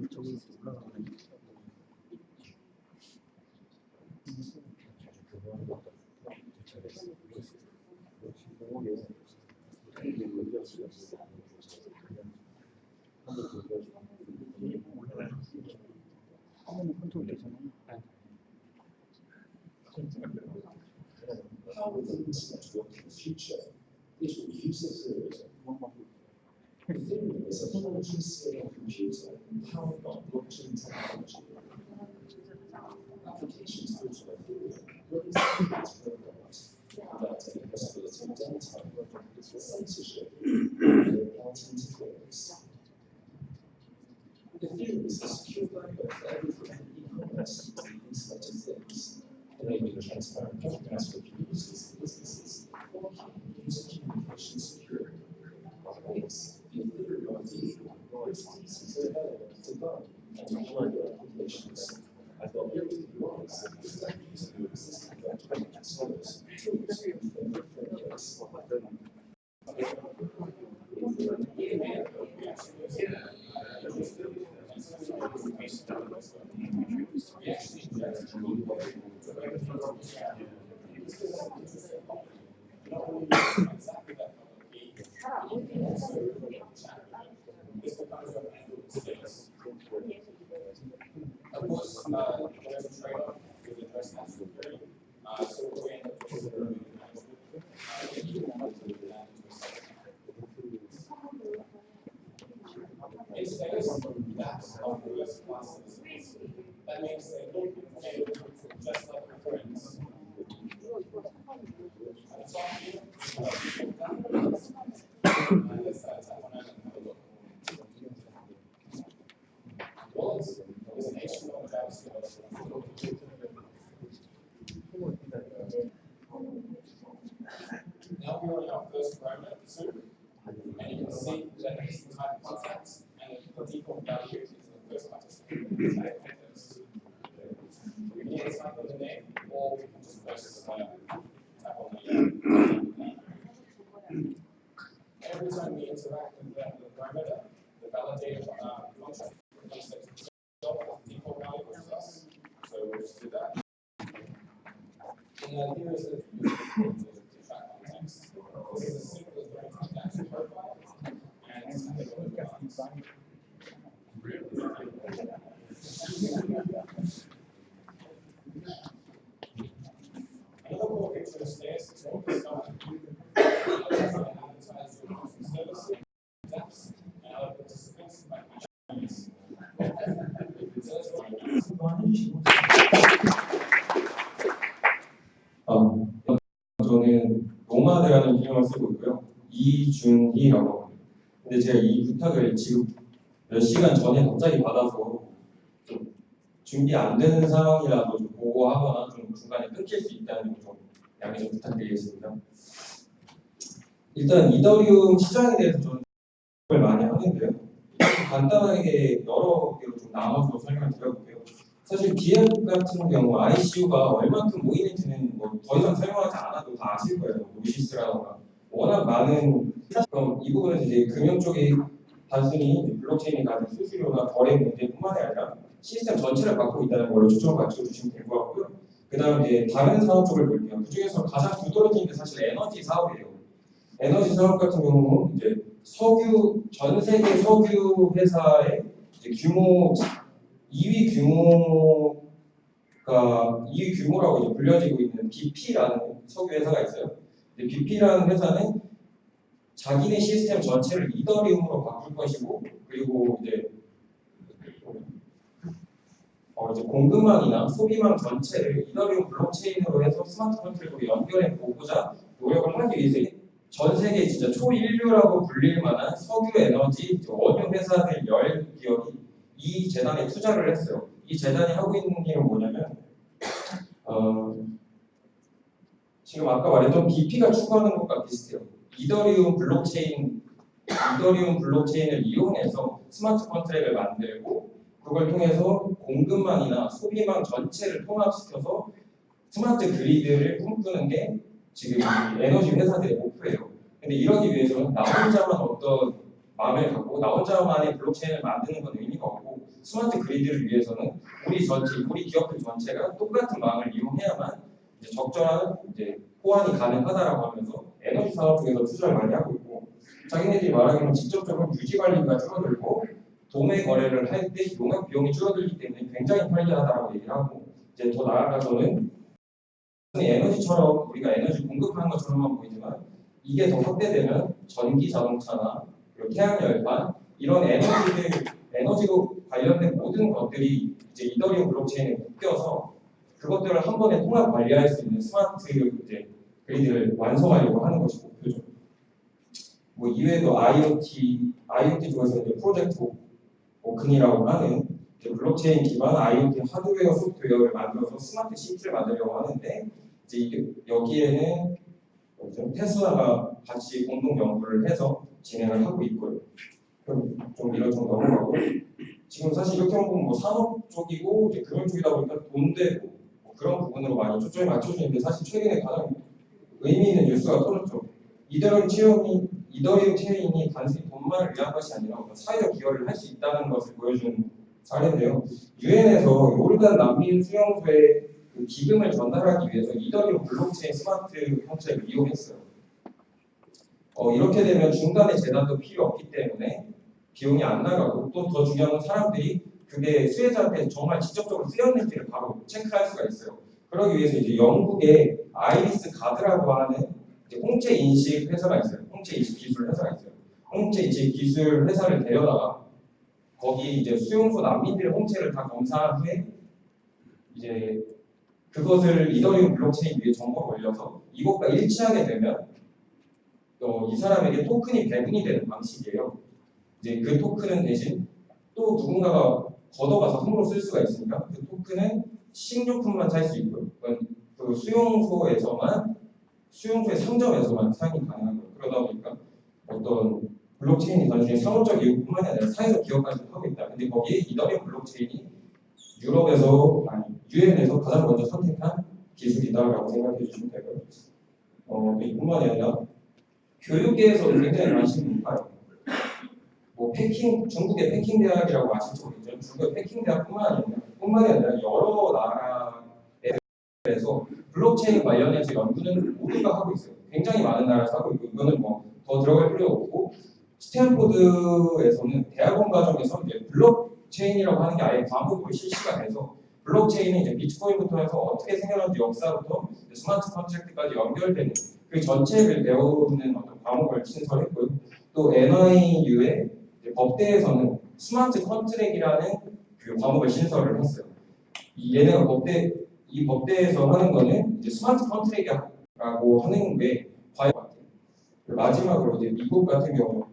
저기 올라가는 화면이 컨트롤 되잖아요. How will the internet work in the future? It will use Ethereum. Ethereum is a large-scale computer powered by blockchain technology. Applications built on Ethereum will integrate programs that accessibility data, censorship, and party interference. Ethereum is a secure backbone for everything from e-commerce to the Internet of Things, enabling transparent governance for communities and businesses while keeping user communication secure. Hence, the Ethereum ID is easy to develop, debug, and deploy your applications. Building UIs without using your existing web servers, tools, and frameworks. Of course, there's a trade-off with the first half of the period. So what we end up with is in Status, that's of the US classes. That means that you can pay just like your friends. Wallet is an HTML JavaScript. Now we're on our first parameter, soon, and you can see that it's the type of contact, and the default value is the first participant. We can either type on the name, or we can just press tap on the every time we interact with the parameter, the validator contract becomes the default value of us. So we'll just do that. And then here is the track context. This is as simple as going to the actual profile and another core feature of Status is to start advertise your services, apps, and other participants by 저는 노마드라는 기능을 쓰고 있고요. 이준희라고 합니다. 근데 제가 이 부탁을 지금 몇 시간 전에 갑자기 받아서 좀 준비 안 되는 상황이라도 좀 보고하거나 좀 중간에 끊길 수 있다는 점 좀 양해 좀 부탁드리겠습니다. 일단 이더리움 시장에 대해서 저는 설명을 많이 하는데요. 간단하게 여러 개로 좀 나눠서 설명을 드려볼게요. 사실 DM 같은 경우 ICU가 얼만큼 모이는지는 뭐 더 이상 설명하지 않아도 다 아실 거예요. 노시스라던가 워낙 많은 그럼 이 부분은 이제 금융 쪽이 단순히 블록체인이 가진 수수료나 거래 문제뿐만이 아니라 시스템 전체를 갖고 있다는 걸로 초점을 맞춰주시면 될 것 같고요. 그 다음 이제 다른 사업 쪽을 볼게요. 그 중에서 가장 두드러지는 게 사실 에너지 사업이에요. 에너지 사업 같은 경우는 이제 석유 전 세계 석유 회사의 이제 규모 2위 규모라고 이제 불려지고 있는 BP라는 석유 회사가 있어요. BP라는 회사는 자기네 시스템 전체를 이더리움으로 바꿀 것이고, 그리고 이제 공급망이나 소비망 전체를 이더리움 블록체인으로 해서 스마트 컨트롤로 연결해 보고자 노력을 하기 위해서 전 세계 진짜 초인류라고 불릴 만한 석유 에너지 원유 회사들 10기업이 이 재단에 투자를 했어요. 이 재단이 하고 있는 일은 뭐냐면 지금 아까 말했던 BP가 추구하는 것과 비슷해요. 이더리움 블록체인을 이용해서 스마트 컨트랙을 만들고 그걸 통해서 공급망이나 소비망 전체를 통합시켜서 스마트 그리드를 꿈꾸는 게 지금 에너지 회사들의 목표예요. 근데 이러기 위해서는 나 혼자만 어떤 마음을 갖고 나 혼자만의 블록체인을 만드는 건 의미가 없고 스마트 그리드를 위해서는 우리 기업들 전체가 똑같은 망을 이용해야만 이제 적절한 이제 호환이 가능하다라고 하면서 에너지 산업 쪽에서 투자를 많이 하고 있고, 자기네들이 말하기로는 직접적으로 유지 관리가 줄어들고 도매 거래를 할 때 용역 비용이 줄어들기 때문에 굉장히 편리하다라고 얘기를 하고, 이제 더 나아가서는 에너지처럼 우리가 에너지 공급하는 것처럼만 보이지만 이게 더 확대되면 전기 자동차나 그리고 태양열판 이런 에너지로 관련된 모든 것들이 이제 이더리움 블록체인에 묶여서 그것들을 한 번에 통합 관리할 수 있는 스마트 이제 그리드를 완성하려고 하는 것이 목표죠. 뭐 이외에도 IoT 쪽에서 이제 프로젝트 오큰이라고 하는 블록체인 기반 IoT 하드웨어 소프트웨어를 만들어서 스마트 시티를 만들려고 하는데, 이제 여기에는 테슬라가 같이 공동 연구를 해서 진행을 하고 있고요. 그럼 좀 이런 좀 넘어가고, 지금 사실 이렇게 보면 뭐 산업 쪽이고 이제 그런 쪽이다 보니까 돈 되고 뭐 그런 부분으로 많이 초점이 맞춰지는데, 사실 최근에 가장 의미 있는 뉴스가 터졌죠. 이더리움 체인이 단순히 돈만을 위한 것이 아니라 사회적 기여를 할 수 있다는 것을 보여준 사례인데요. 유엔에서 요르단 난민 수용소에 그 기금을 전달하기 위해서 이더리움 블록체인 스마트 형태를 이용했어요. 이렇게 되면 중간에 재단도 필요 없기 때문에 비용이 안 나가고, 또 더 중요한 건 사람들이 그게 수혜자한테 정말 직접적으로 쓰였는지를 바로 체크할 수가 있어요. 그러기 위해서 이제 영국의 아이리스 가드라고 하는 홍채 인식 회사가 있어요. 홍채 인식 기술 회사가 있어요. 홍채 인식 기술 회사를 데려다가 거기 이제 수용소 난민들의 홍채를 다 검사한 후에 이제 그것을 이더리움 블록체인 위에 정보를 올려서 이것과 일치하게 되면 이 사람에게 토큰이 배분이 되는 방식이에요. 이제 그 토큰은 대신 또 누군가가 걷어가서 함부로 쓸 수가 있으니까 그 토큰은 식료품만 살 수 있고요. 그 수용소의 상점에서만 사용이 가능한 거예요. 그러다 보니까 어떤 블록체인이 단순히 상업적 이유뿐만이 아니라 사회적 기여까지 하고 있다. 근데 거기에 이더리움 블록체인이 유엔에서 가장 먼저 선택한 기술이다라고 생각해 주시면 되고요. 이뿐만이 아니라 교육계에서도 굉장히 관심이 높아요. 뭐 중국의 패킹 대학이라고 아실지 모르겠죠. 중국의 패킹 대학뿐만이 아니라 여러 나라에서 블록체인 관련해서 연구는 모두가 하고 있어요. 굉장히 많은 나라에서 하고 있고, 이거는 뭐 더 들어갈 필요 없고, 스탠포드에서는 대학원 과정에서 이제 블록체인이라고 하는 게 아예 과목으로 실시가 돼서 블록체인이 이제 비트코인부터 해서 어떻게 생겨난지 역사부터 스마트 컨트랙트까지 연결되는 그 전체를 배우는 어떤 과목을 신설했고요. 또 NIU의 법대에서는 스마트 컨트랙이라는 그 과목을 신설을 했어요. 얘네가 이 법대에서 하는 거는 이제 스마트 컨트랙이라고 하는 게 과연 마지막으로 이제 미국 같은 경우,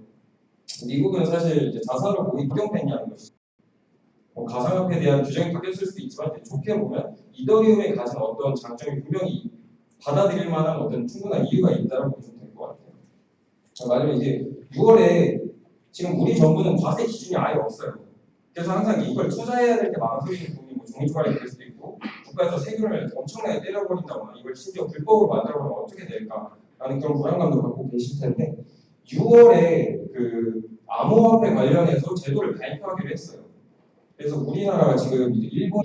미국은 사실 이제 자산을 보기 적용됐냐는 것이 가상화폐에 대한 규정이 바뀌었을 수도 있지만 좋게 보면 이더리움에 가진 어떤 장점이 분명히 받아들일 만한 어떤 충분한 이유가 있다고 보시면 될 것 같아요. 마지막에 이제 6월에 지금 우리 정부는 과세 기준이 아예 없어요. 그래서 항상 이걸 투자해야 될 때 망설이는 부분이 뭐 종이조각이 될 수도 있고, 국가에서 세금을 엄청나게 때려버린다거나 이걸 심지어 불법으로 만들어버리면 어떻게 될까라는 그런 불안감도 갖고 계실 텐데, 6월에 그 암호화폐 관련해서 제도를 발표하기로 했어요. 그래서 우리나라가 지금 이제 일본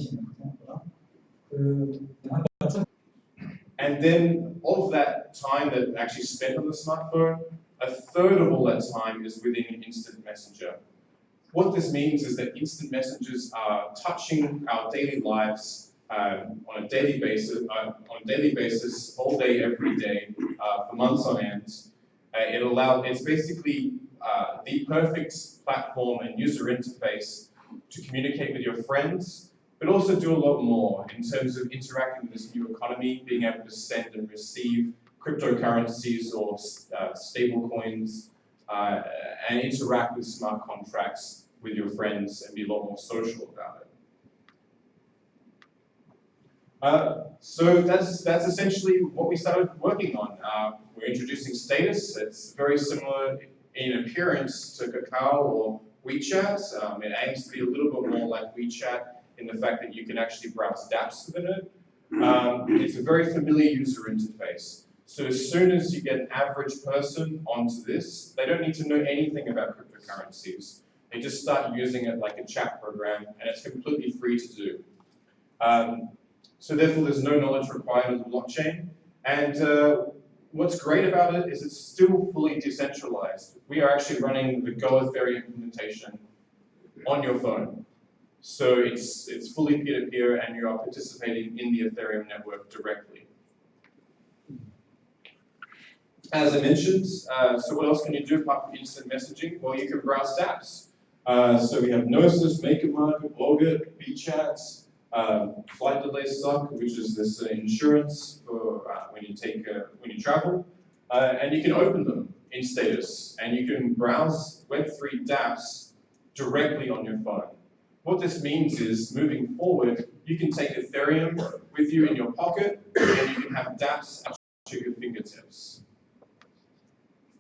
And then of that time that actually spent on the smartphone, a third of all that time is within instant messenger. What this means is that instant messengers are touching our daily lives on a daily basis, all day, every day, for months on end. It's basically the perfect platform and user interface to communicate with your friends, but also do a lot more in terms of interacting with this new economy, being able to send and receive cryptocurrencies or stable coins, and interact with smart contracts with your friends and be a lot more social about it. So that's essentially what we started working on. We're introducing Status. It's very similar in appearance to Kakao or WeChat. It aims to be a little bit more like WeChat in the fact that you can actually browse dApps within it. It's a very familiar user interface. So as soon as you get an average person onto this, they don't need to know anything about cryptocurrencies. They just start using it like a chat program, and it's completely free to do. So therefore, there's no knowledge required of the blockchain. And what's great about it is it's still fully decentralized. We are actually running the Go Ethereum implementation on your phone. So it's fully peer-to-peer, and you are participating in the Ethereum network directly. As I mentioned, so what else can you do apart from instant messaging? Well, you can browse dApps. So we have Gnosis, MakerMark, Augur, BChat, Flight Delay Stock, which is this insurance for when you travel, and you can open them in Status, and you can browse Web3 dApps directly on your phone. What this means is, moving forward, you can take Ethereum with you in your pocket, and you can have dApps at your fingertips.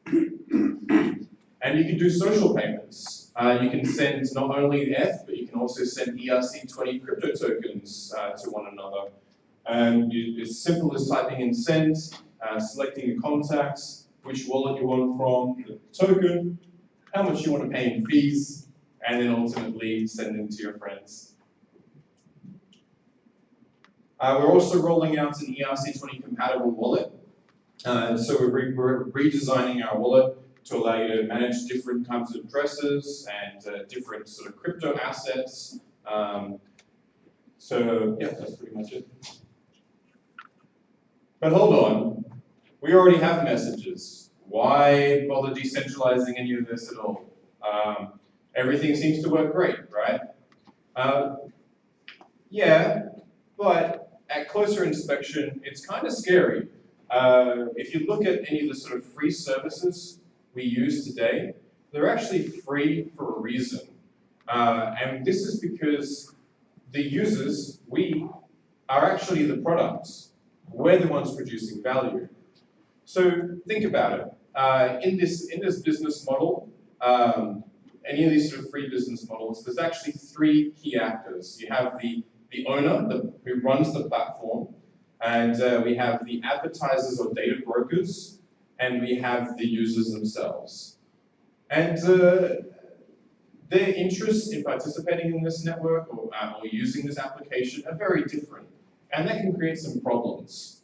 And you can do social payments. You can send not only ETH, but you can also send ERC20 crypto tokens to one another. And it's as simple as typing in send, selecting the contacts, which wallet you want from, the token, how much you want to pay in fees, and then ultimately sending to your friends. We're also rolling out an ERC20 compatible wallet. So we're redesigning our wallet to allow you to manage different kinds of addresses and different sort of crypto assets. So yeah, that's pretty much it. But hold on, we already have messages. Why bother decentralizing any of this at all? Everything seems to work great, right? Yeah, but at closer inspection, it's kind of scary. If you look at any of the sort of free services we use today, they're actually free for a reason. And this is because the users, we, are actually the products. We're the ones producing value. So think about it. In this business model, any of these sort of free business models, there's actually three key actors. You have the owner who runs the platform, and we have the advertisers or data brokers, and we have the users themselves. And their interests in participating in this network or using this application are very different, and that can create some problems.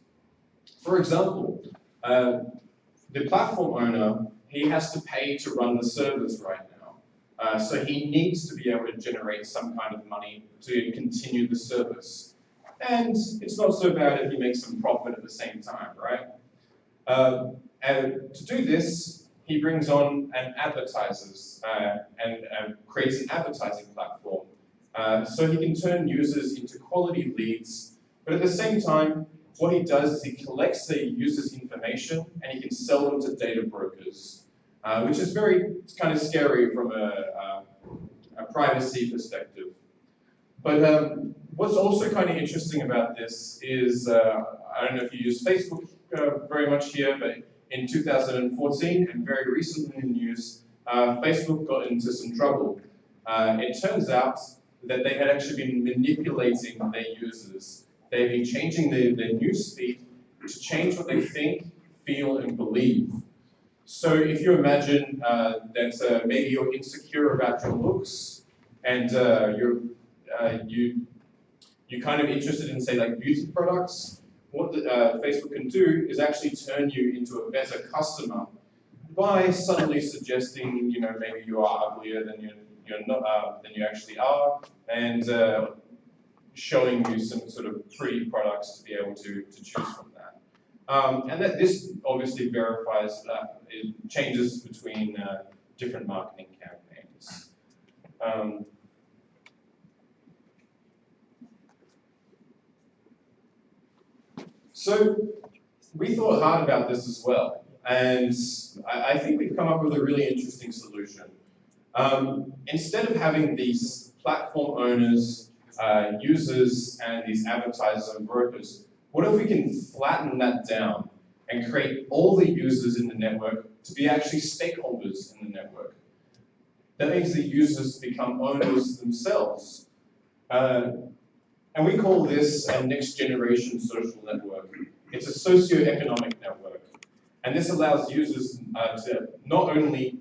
For example, the platform owner, he has to pay to run the servers right now. So he needs to be able to generate some kind of money to continue the service. And it's not so bad if he makes some profit at the same time, right? And to do this, he brings on an advertisers and creates an advertising platform. So he can turn users into quality leads, but at the same time, what he does is he collects the user's information and he can sell them to data brokers, which is it's kind of scary from a privacy perspective. But what's also kind of interesting about this is, I don't know if you use Facebook very much here, but in 2014 and very recently in the news, Facebook got into some trouble. It turns out that they had actually been manipulating their users. They've been changing their news feed to change what they think, feel, and believe. So if you imagine that maybe you're insecure about your looks, and you're kind of interested in, say, like beauty products, what Facebook can do is actually turn you into a better customer by subtly suggesting, maybe you are uglier than you actually are, and showing you some sort of pretty products to be able to choose from that. And that this obviously verifies that it changes between different marketing campaigns. So we thought hard about this as well, and I think we've come up with a really interesting solution. Instead of having these platform owners, users, and these advertisers and brokers, what if we can flatten that down and create all the users in the network to be actually stakeholders in the network? That means the users become owners themselves. And we call this a next generation social network. It's a socioeconomic network. And this allows users to not only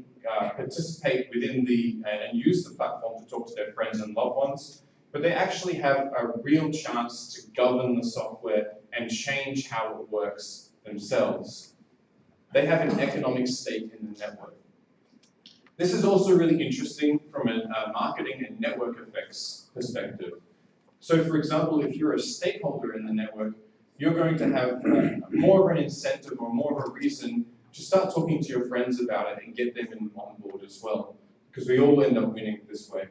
participate within and use the platform to talk to their friends and loved ones, but they actually have a real chance to govern the software and change how it works themselves. They have an economic stake in the network. This is also really interesting from a marketing and network effects perspective. So for example, if you're a stakeholder in the network, you're going to have more of an incentive or more of a reason to start talking to your friends about it and get them on board as well, because we all end up winning this way.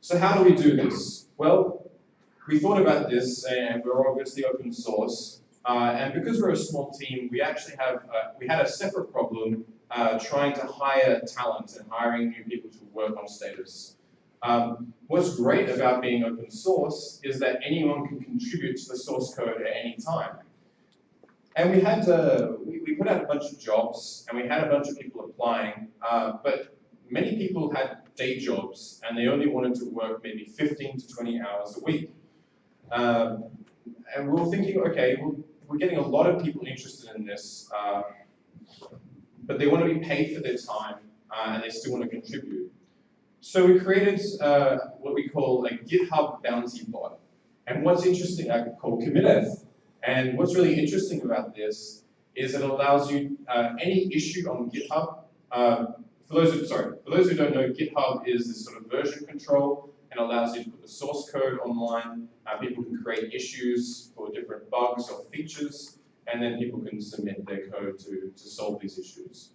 So how do we do this? Well, we thought about this, and we're obviously open source, and because we're a small team, we actually had a separate problem trying to hire talent and hiring new people to work on Status. What's great about being open source is that anyone can contribute to the source code at any time. And we had we put out a bunch of jobs, and we had a bunch of people applying, but many people had day jobs, and they only wanted to work maybe 15 to 20 hours a week. And we were thinking, okay, we're getting a lot of people interested in this, but they want to be paid for their time, and they still want to contribute. So we created what we call a GitHub bounty bot. And what's interesting, called Commit. And what's really interesting about this is it allows you any issue on GitHub. For those who don't know, GitHub is this sort of version control and allows you to put the source code online. People can create issues for different bugs or features, and then people can submit their code to solve these issues.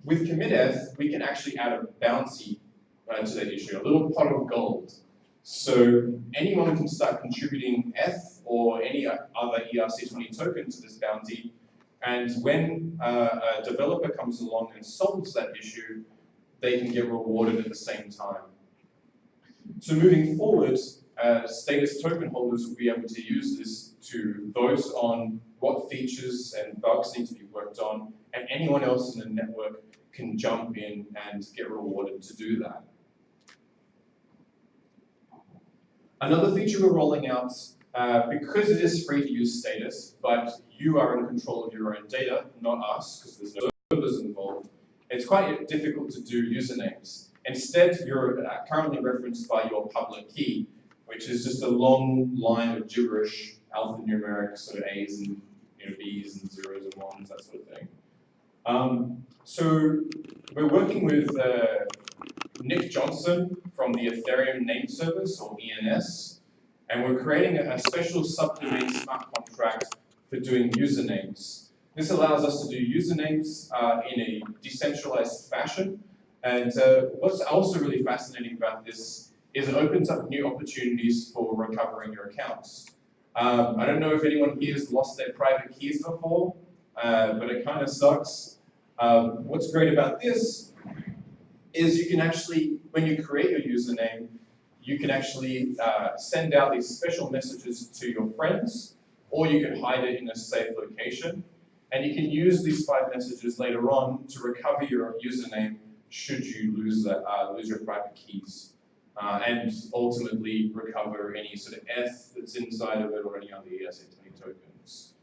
With Commit, we can actually add a bounty to that issue, a little pot of gold. So anyone can start contributing ETH or any other ERC20 token to this bounty, and when a developer comes along and solves that issue, they can get rewarded at the same time. So moving forward, Status token holders will be able to use this to vote on what features and bugs need to be worked on, and anyone else in the network can jump in and get rewarded to do that. Another feature we're rolling out, because it is free to use Status, but you are in control of your own data, not us, because there's no servers involved, it's quite difficult to do usernames. Instead, you're currently referenced by your public key, which is just a long line of gibberish, alphanumeric sort of A's and B's and zeros and ones, that sort of thing. So we're working with Nick Johnson from the Ethereum name service, or ENS, and we're creating a special subdomain smart contract for doing usernames. This allows us to do usernames in a decentralized fashion, and what's also really fascinating about this is it opens up new opportunities for recovering your accounts. I don't know if anyone here has lost their private keys before, but it kind of sucks. What's great about this is you can actually, when you create your username, you can actually send out these special messages to your friends, or you can hide it in a safe location. And you can use these 5 messages later on to recover your username should you lose your private keys. And ultimately recover any sort of ETH that's inside of it or any other ERC20 tokens.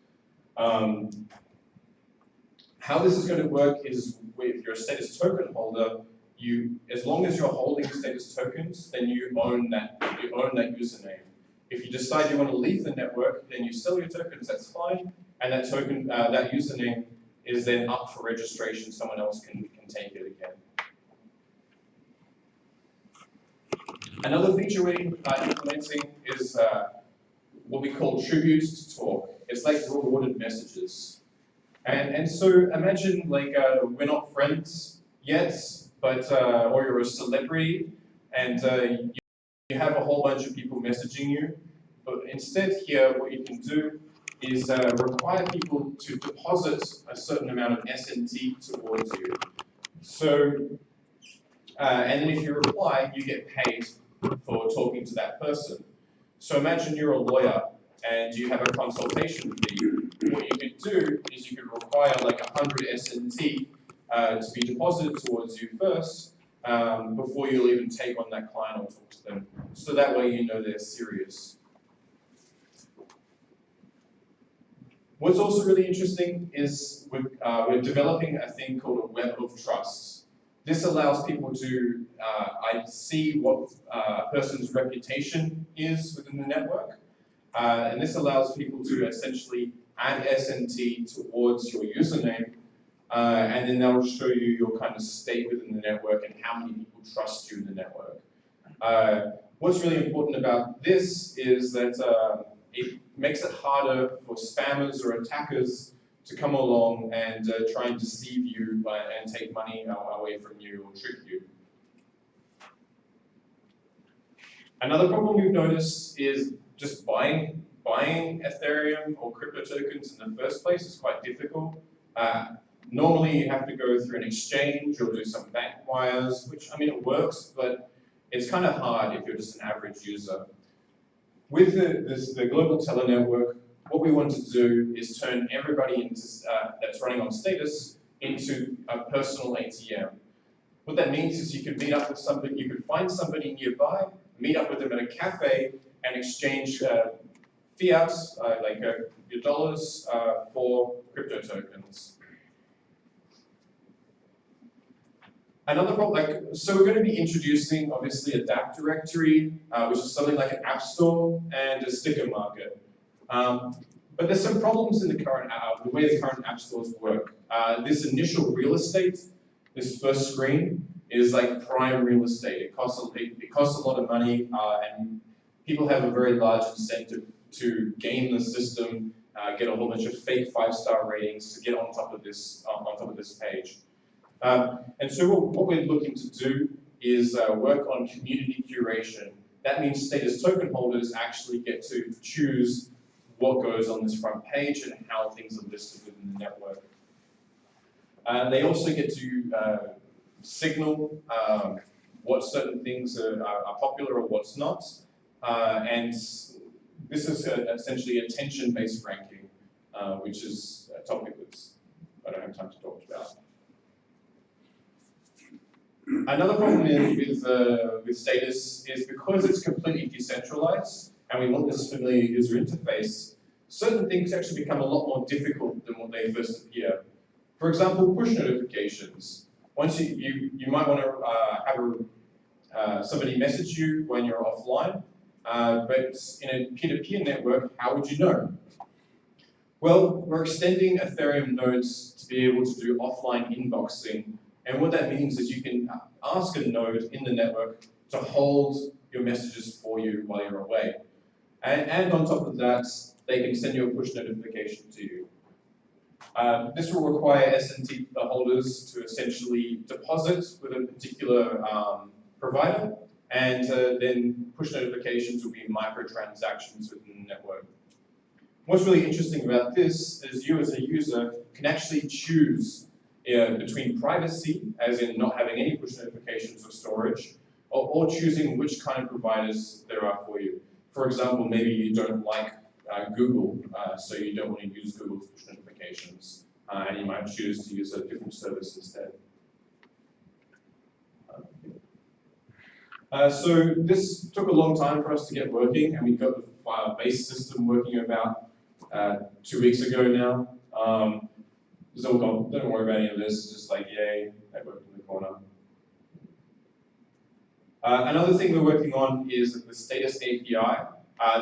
How this is going to work is if you're a Status token holder, as long as you're holding Status tokens, then you own that username. If you decide you want to leave the network, then you sell your tokens, that's fine, and that token, that username is then up for registration, someone else can take it again. Another feature we're implementing is what we call tributes to talk. It's like rewarded messages. And so imagine like we're not friends yet, but or you're a celebrity, and you have a whole bunch of people messaging you. But instead here, what you can do is require people to deposit a certain amount of SNT towards you. So, and then if you reply, you get paid for talking to that person. So imagine you're a lawyer and you have a consultation fee. What you could do is you could require like 100 SNT to be deposited towards you first before you'll even take on that client or talk to them. So that way you know they're serious. What's also really interesting is we're developing a thing called a web of trust. This allows people to see what a person's reputation is within the network. And this allows people to essentially add SNT towards your username, and then that will show you your kind of state within the network and how many people trust you in the network. What's really important about this is that it makes it harder for spammers or attackers to come along and try and deceive you and take money away from you or trick you. Another problem we've noticed is just buying Ethereum or crypto tokens in the first place is quite difficult. Normally you have to go through an exchange or do some bank wires, which, I mean, it works, but it's kind of hard if you're just an average user. With the global teller network, what we want to do is turn everybody into, that's running on Status into a personal ATM. What that means is you could meet up with somebody, you could find somebody nearby, meet up with them at a cafe, and exchange fiat, like your dollars, for crypto tokens. Another problem, so we're going to be introducing, obviously, a DApp directory, which is something like an app store and a sticker market. But there's some problems in the current the way the current app stores work. This initial real estate, this first screen, is like prime real estate. It costs a lot of money, and people have a very large incentive to game the system, get a whole bunch of fake 5-star ratings to get on top of this page. And so what we're looking to do is work on community curation. That means Status token holders actually get to choose what goes on this front page and how things are listed within the network. They also get to signal what certain things are popular or what's not. And this is essentially attention-based ranking, which is a topic that I don't have time to talk about. Another problem with Status is because it's completely decentralized and we want this familiar user interface, certain things actually become a lot more difficult than what they first appear. For example, push notifications. Once you might want to have somebody message you when you're offline, but in a peer-to-peer network, how would you know? Well, we're extending Ethereum nodes to be able to do offline inboxing. And what that means is you can ask a node in the network to hold your messages for you while you're away. And on top of that, they can send you a push notification to you. This will require SNT holders to essentially deposit with a particular provider, and then push notifications will be microtransactions within the network. What's really interesting about this is you as a user can actually choose between privacy, as in not having any push notifications or storage, or choosing which kind of providers there are for you. For example, maybe you don't like Google, so you don't want to use Google's push notifications, and you might choose to use a different service instead. So this took a long time for us to get working, and we got the base system working about 2 weeks ago now. So don't worry about any of this, just like yay, that worked in the corner. Another thing we're working on is the Status API.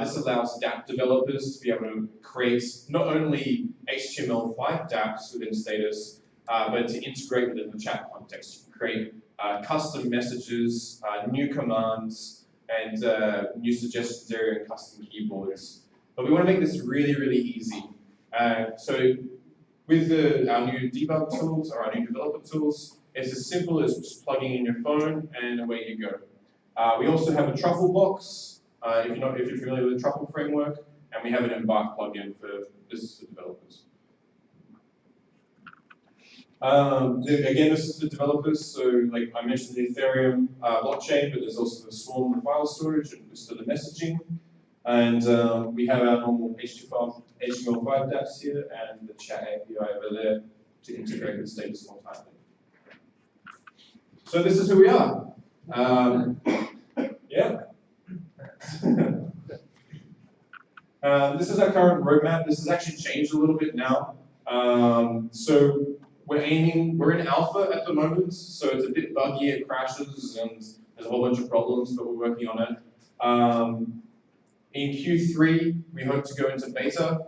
This allows dApp developers to be able to create not only HTML5 dApps within Status, but to integrate within the chat context. You can create custom messages, new commands, and new suggestions area and custom keyboards. But we want to make this really, really easy. So with our new debug tools or our new developer tools, it's as simple as just plugging in your phone and away you go. We also have a truffle box, if you're familiar with the truffle framework, and we have an Embark plugin for business developers. Again, this is the developers, so like I mentioned the Ethereum blockchain, but there's also the Swarm and file storage and just for the messaging. And we have our normal HTML5 dApps here and the chat API over there to integrate with Status more tightly. So this is who we are. Yeah. This is our current roadmap. This has actually changed a little bit now. So we're in alpha at the moment, so it's a bit buggy, it crashes, and there's a whole bunch of problems, but we're working on it. In Q3, we hope to go into beta,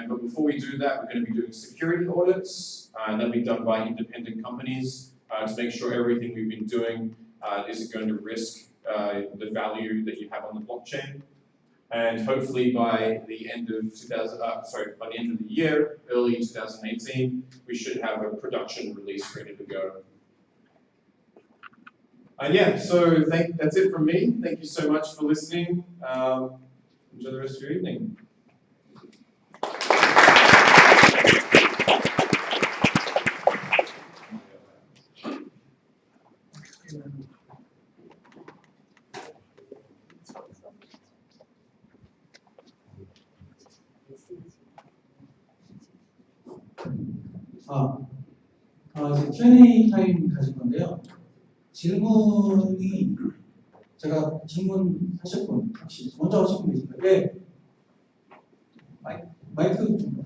but before we do that, we're going to be doing security audits, and that'll be done by independent companies to make sure everything we've been doing isn't going to risk the value that you have on the blockchain. And hopefully by the end of by the end of the year, early 2018, we should have a production release ready to go. And yeah, so that's it from me. Thank you so much for listening. Enjoy the rest of your evening. 이제 Q&A 타임 가질 건데요. 질문이 제가 질문하실 분 혹시 먼저 하실 분 계신가요? 네. 마이크 좀.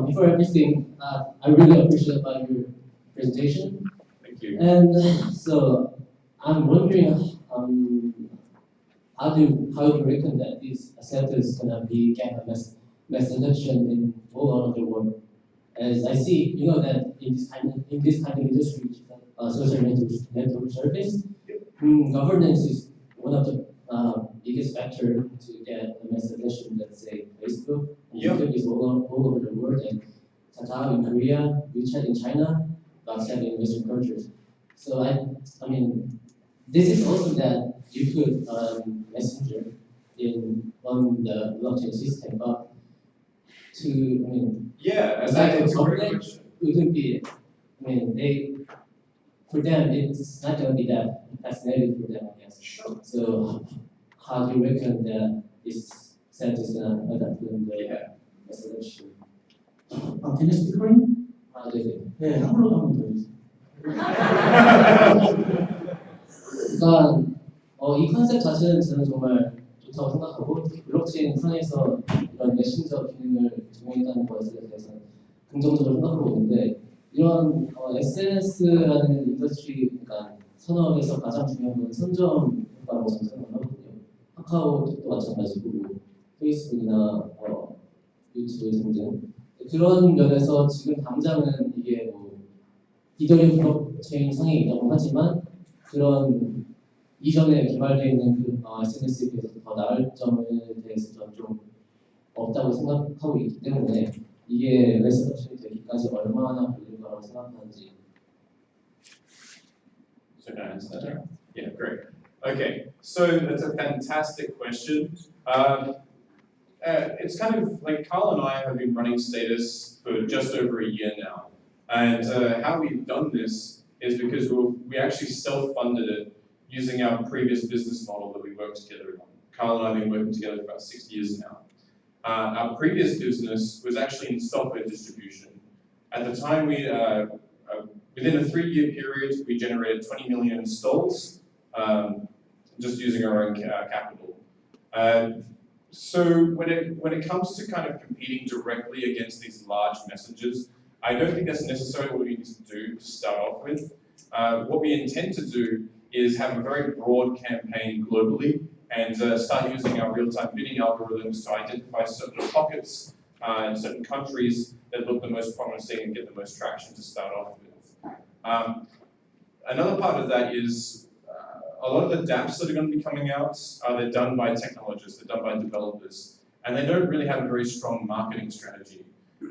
Before everything, I really appreciate about your presentation. Thank you. And so I'm wondering, how do you reckon that this status is gonna be get a mass adoption in all around the world? As I see, you know that in this kind of industry, social network service, governance is one of the biggest factor to get a mass adoption. Let's say Facebook, YouTube is all over the world, and Tata in Korea, WeChat in China, WhatsApp in Western cultures. So I mean, this is also that you could messenger on the blockchain system, but that's a great question. Wouldn't be. I mean, for them it's not gonna be that fascinating for them, I guess. Sure. So how do you reckon that this set is gonna adapt in the message? Can you speak Korean? 네. 네, 한글로 한번 들어주세요. 그러니까 이 컨셉 자체는 저는 정말 좋다고 생각하고 블록체인 상에서 이런 메신저 기능을 적용했다는 것에 대해서 긍정적으로 생각하고 있는데 이런 SNS라는 인더스트리 그러니까 산업에서 가장 중요한 건 선점 효과라고 저는 생각을 하거든요. 카카오톡도 마찬가지고 페이스북이나 유튜브 등등 그런 면에서 지금 당장은 이게 뭐 이더리움 블록체인 상에 있다고 하지만 그런 이전에 개발되어 있는 그 SNS에 비해서 더 나을 점에 대해서 저는 좀 없다고 생각하고 있기 때문에 이게 레스더션이 되기까지 얼마나 걸릴 거라고 생각하는지. So can I answer that? Yeah, great. Okay, so that's a fantastic question. It's kind of like Carl and I have been running Status for just over a year now. And how we've done this is because we actually self-funded it using our previous business model that we worked together on. Carl and I have been working together for about 6 years now. Our previous business was actually in software distribution. At the time, within a 3-year period, we generated 20 million installs, just using our own capital. So when it comes to kind of competing directly against these large messengers, I don't think that's necessarily what we need to do to start off with. What we intend to do is have a very broad campaign globally and start using our real-time bidding algorithms to identify certain pockets in certain countries that look the most promising and get the most traction to start off with. Another part of that is a lot of the dApps that are going to be coming out, they're done by technologists, they're done by developers, and they don't really have a very strong marketing strategy.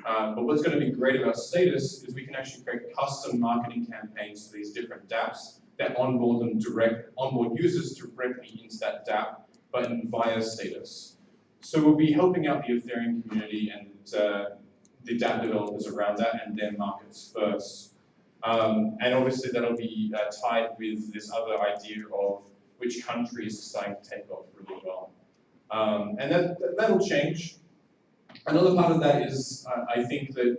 But what's going to be great about Status is we can actually create custom marketing campaigns for these different dApps that onboard users directly into that dApp, but via Status. So we'll be helping out the Ethereum community and the dApp developers around that and their markets first. And obviously that'll be tied with this other idea of which countries are starting to take off really well. And that'll change. Another part of that is I think that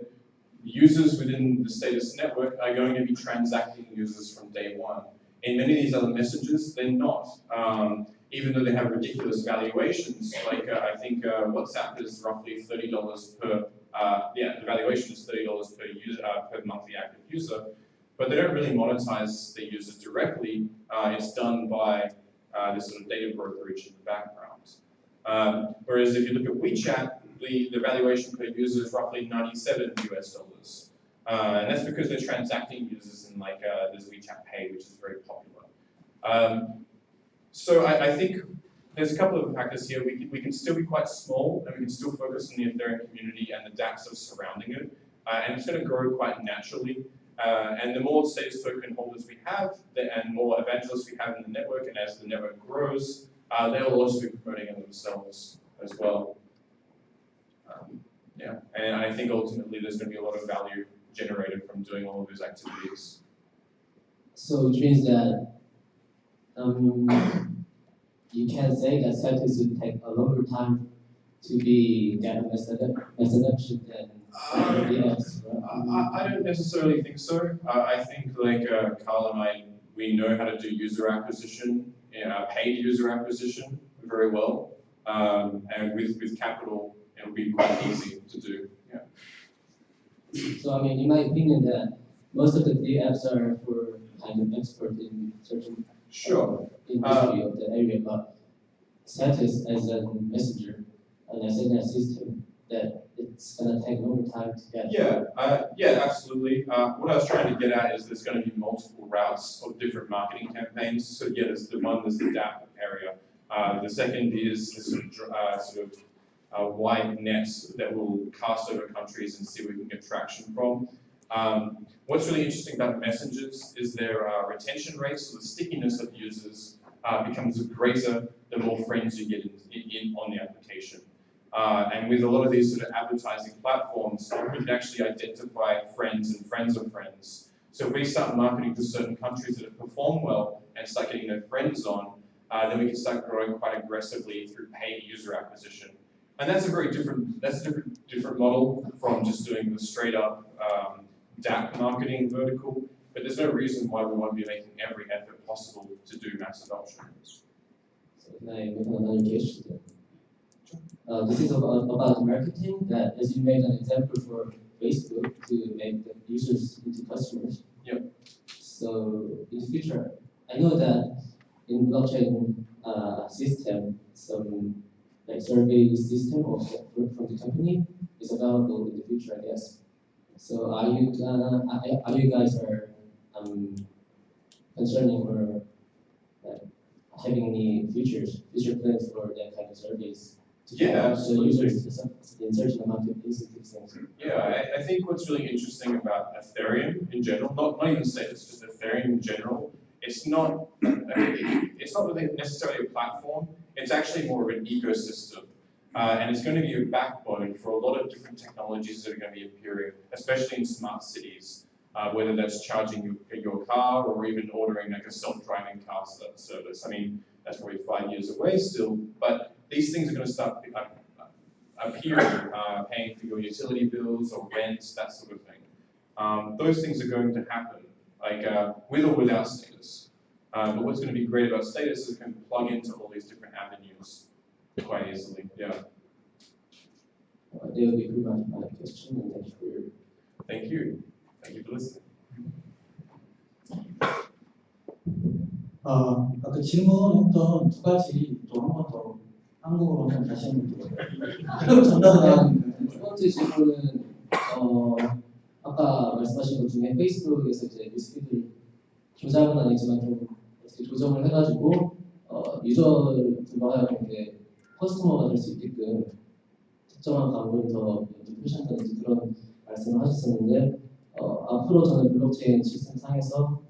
users within the Status network are going to be transacting users from day one. In many of these other messages, they're not. Even though they have ridiculous valuations, like I think WhatsApp is roughly $30 per, the valuation is $30 per user, per monthly active user, but they don't really monetize their users directly. It's done by this sort of data brokerage in the background. Whereas if you look at WeChat, the valuation per user is roughly $97 US. And that's because they're transacting users in like this WeChat Pay, which is very popular. So I think there's a couple of factors here. We can still be quite small, and we can still focus on the Ethereum community and the dApps that are surrounding it. And it's going to grow quite naturally. And the more Status token holders we have, and more evangelists we have in the network, and as the network grows, they'll also be promoting it themselves as well. Yeah, and I think ultimately there's going to be a lot of value generated from doing all of these activities. So which means that you can say that Status would take a longer time to be get a methodology than the apps, right? I don't necessarily think so. I think like Carl and I, we know how to do user acquisition, paid user acquisition very well, and with capital, it'll be quite easy to do. Yeah. So I mean, in my opinion, that most of the apps are for kind of expert in certain industry of the area, but Status as a messenger, an SNS system, that it's gonna take longer time to get. Yeah, absolutely. What I was trying to get at is there's going to be multiple routes of different marketing campaigns. So yeah, there's the dApp area. The second is the sort of wide net that will cast over countries and see where we can get traction from. What's really interesting about messengers is their retention rates, so the stickiness of users becomes greater the more friends you get in on the application. And with a lot of these sort of advertising platforms, we can actually identify friends and friends of friends. So if we start marketing to certain countries that have performed well and start getting their friends on, then we can start growing quite aggressively through paid user acquisition. And that's a very different, different model from just doing the straight up dApp marketing vertical. But there's no reason why we won't be making every effort possible to do mass adoption. So can I make another question then? This is about marketing, that as you made an example for Facebook to make the users into customers. Yep. So in the future, I know that in blockchain system, some like survey system of from the company is available in the future, I guess. So are you guys concerning or having any future plans for that kind of surveys? Yeah, absolutely. Users in certain amount of incentives. Yeah, I think what's really interesting about Ethereum in general, not even Status, just Ethereum in general, it's not really necessarily a platform. It's actually more of an ecosystem, and it's going to be a backbone for a lot of different technologies that are going to be appearing, especially in smart cities. Whether that's charging your car or even ordering like a self-driving car service. I mean, that's probably 5 years away still, but these things are going to start appearing, paying for your utility bills or rents, that sort of thing. Those things are going to happen, like with or without Status. But what's going to be great about Status is it can plug into all these different avenues quite easily. Yeah. That would be pretty much my question, and thank you for your. Thank you. Thank you for listening. 아까 질문했던 두 가지 또 한 번 더 한국어로 좀 다시 한번 들어볼게요. 전달은 두 번째 질문은 아까 말씀하신 것 중에 페이스북에서 이제 뉴스피드 조작은 아니지만 좀 어떻게 조정을 해가지고 유저들과 이렇게 커스터머가 될 수 있게끔 특정한 광고를 더 표시한다든지 그런 말씀을 하셨었는데 앞으로 저는 블록체인 시스템 상에서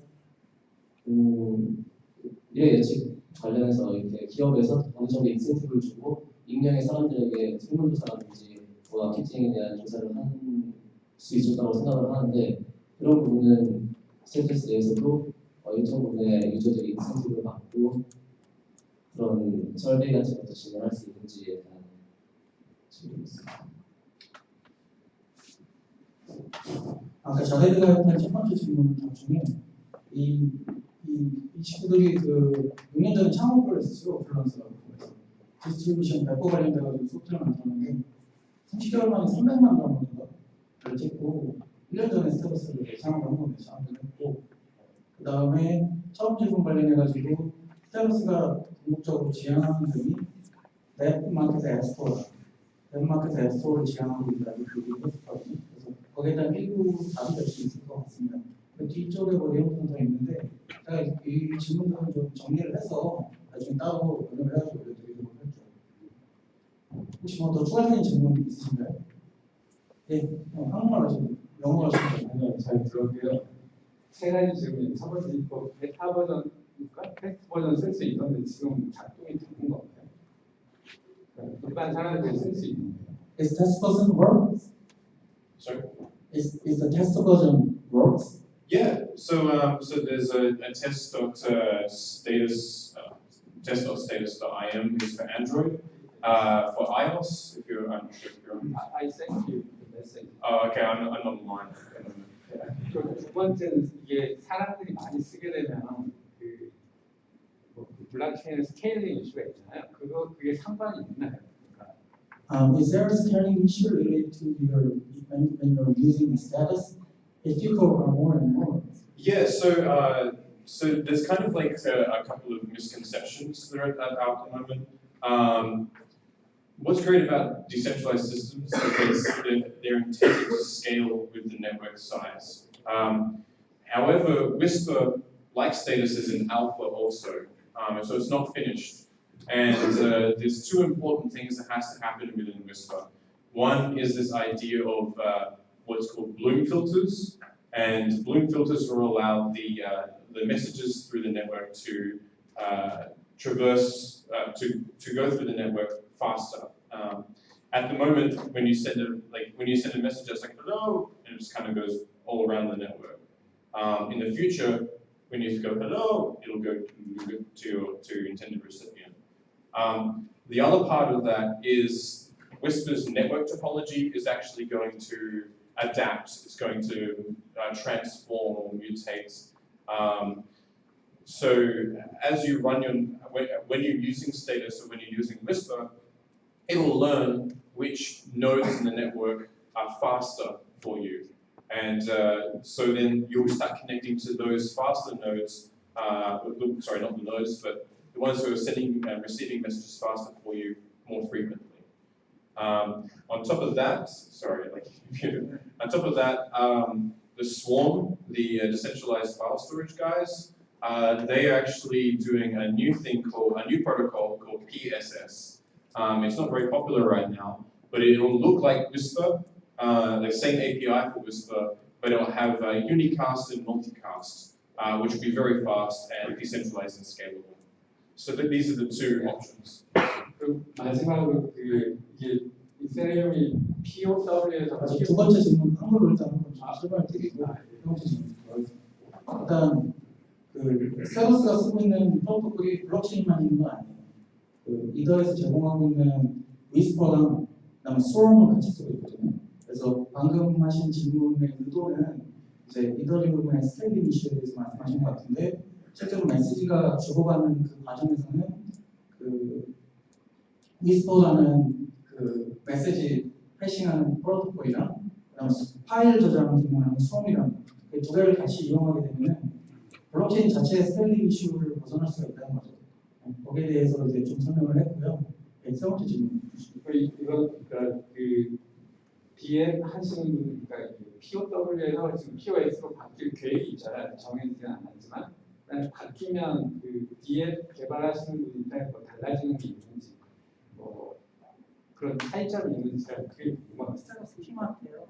미래 예측 관련해서 이렇게 기업에서 어느 정도 인센티브를 주고 익명의 사람들에게 설문조사라든지 마케팅에 대한 조사를 할 수 있을 거라고 생각을 하는데 그런 부분은 스테이터스에서도 일정 부분의 유저들이 인센티브를 받고 그런 설비 같은 것도 진행할 수 있는지에 대한 질문이 있습니다. 아까 자레드가 했던 첫 번째 질문 중에 이 친구들이 그 6년 전에 창업을 했었어요. 프리랜서라고. 그래서 디스트리뷰션 배포 관련돼가지고 소프트웨어 만들었는데 30개월 만에 300만 달러인가 를 찍고 1년 전에 스타벅스를 창업한 거예요. 창업을 했고 그 다음에 처음 질문 관련해가지고 스타벅스가 궁극적으로 지향하는 점이 넷마켓 앱스토어다. 넷마켓 앱스토어를 지향하고 있다고 얘기를 했었거든요. 그래서 거기에 대한 일부 답이 될 수 있을 것 같습니다. 뒤쪽에 뭐 내용들은 더 있는데 제가 이 질문들은 좀 정리를 해서 나중에 따로 번역을 해가지고 올려드리도록 할게요. 혹시 뭐 더 추가적인 질문 있으신가요? 네, 한국말 하시면 영어로 하시면 아니요, 잘 들었고요. 세 가지 질문. 첫 번째, 베타 버전일까? 테스트 버전 쓸 수 있던데 지금 작동이 되는 건가요? 일반 사람들이 쓸 수 있는 거예요? Is test version works? Sorry? Is the test version works? Yeah, so there's a test.status.im is for Android. For iOS, if you're I'm sure if you're on. I sent you the message. Oh, okay, I'm online. 그리고 두 번째는 이게 사람들이 많이 쓰게 되면 뭐 블록체인 스케일링 이슈가 있잖아요. 그게 상관이 있나요? Is there a scaling issue related to when you're using status? If people are more and more. Yeah, so there's kind of like a couple of misconceptions that are out at the moment. What's great about decentralized systems is they're intended to scale with the network size. However, Whisper, like Status, is in alpha also, so it's not finished. And there's two important things that has to happen within Whisper. One is this idea of what's called Bloom filters, and Bloom filters will allow the messages through the network to traverse, to go through the network faster. At the moment, when you send a message that's like hello, and it just kind of goes all around the network. In the future, when you go hello, it'll go to your intended recipient. The other part of that is Whisper's network topology is actually going to adapt. It's going to transform or mutate. So as you run when you're using Status or when you're using Whisper, it will learn which nodes in the network are faster for you. And so then you'll start connecting to those faster nodes, sorry, not the nodes, but the ones who are sending and receiving messages faster for you more frequently. On top of that, the Swarm, the decentralized file storage guys, they are actually doing a new protocol called PSS. It's not very popular right now, but it will look like Whisper, the same API for Whisper, but it will have unicast and multicast, which will be very fast and decentralized and scalable. So these are the two options. 그 마지막으로 이게 이더리움이 POW에서 두 번째 질문 한글로 일단 한번 설명을 드리고 두 번째 질문 들어가겠습니다. 일단 그 스타벅스가 쓰고 있는 프로토콜이 블록체인만 있는 건 아니에요. 그 이더에서 제공하고 있는 위스퍼랑 그다음에 스톰을 같이 쓰고 있거든요. 그래서 방금 하신 질문의 의도는 이제 이더리움의 스케일링 이슈에 대해서 말씀하신 것 같은데 실제로 메시지가 주고받는 그 과정에서는 그 위스퍼라는 그 메시지 해싱하는 프로토콜이랑 그다음에 파일 저장 기능하는 스톰이랑 그 두 개를 같이 이용하게 되면은 블록체인 자체의 스케일링 이슈를 벗어날 수가 있다는 거죠. 거기에 대해서 이제 좀 설명을 했고요. 세 번째 질문. 이거 그 DM 하시는 분, 그러니까 POW에서 지금 POS로 바뀔 계획이 있잖아요. 정해지진 않았지만, 바뀌면 그 DM 개발하시는 분 입장에 뭐 달라지는 게 있는지, 뭐 그런 차이점이 있는지가 그게 궁금합니다. 스타벅스 팀한테요?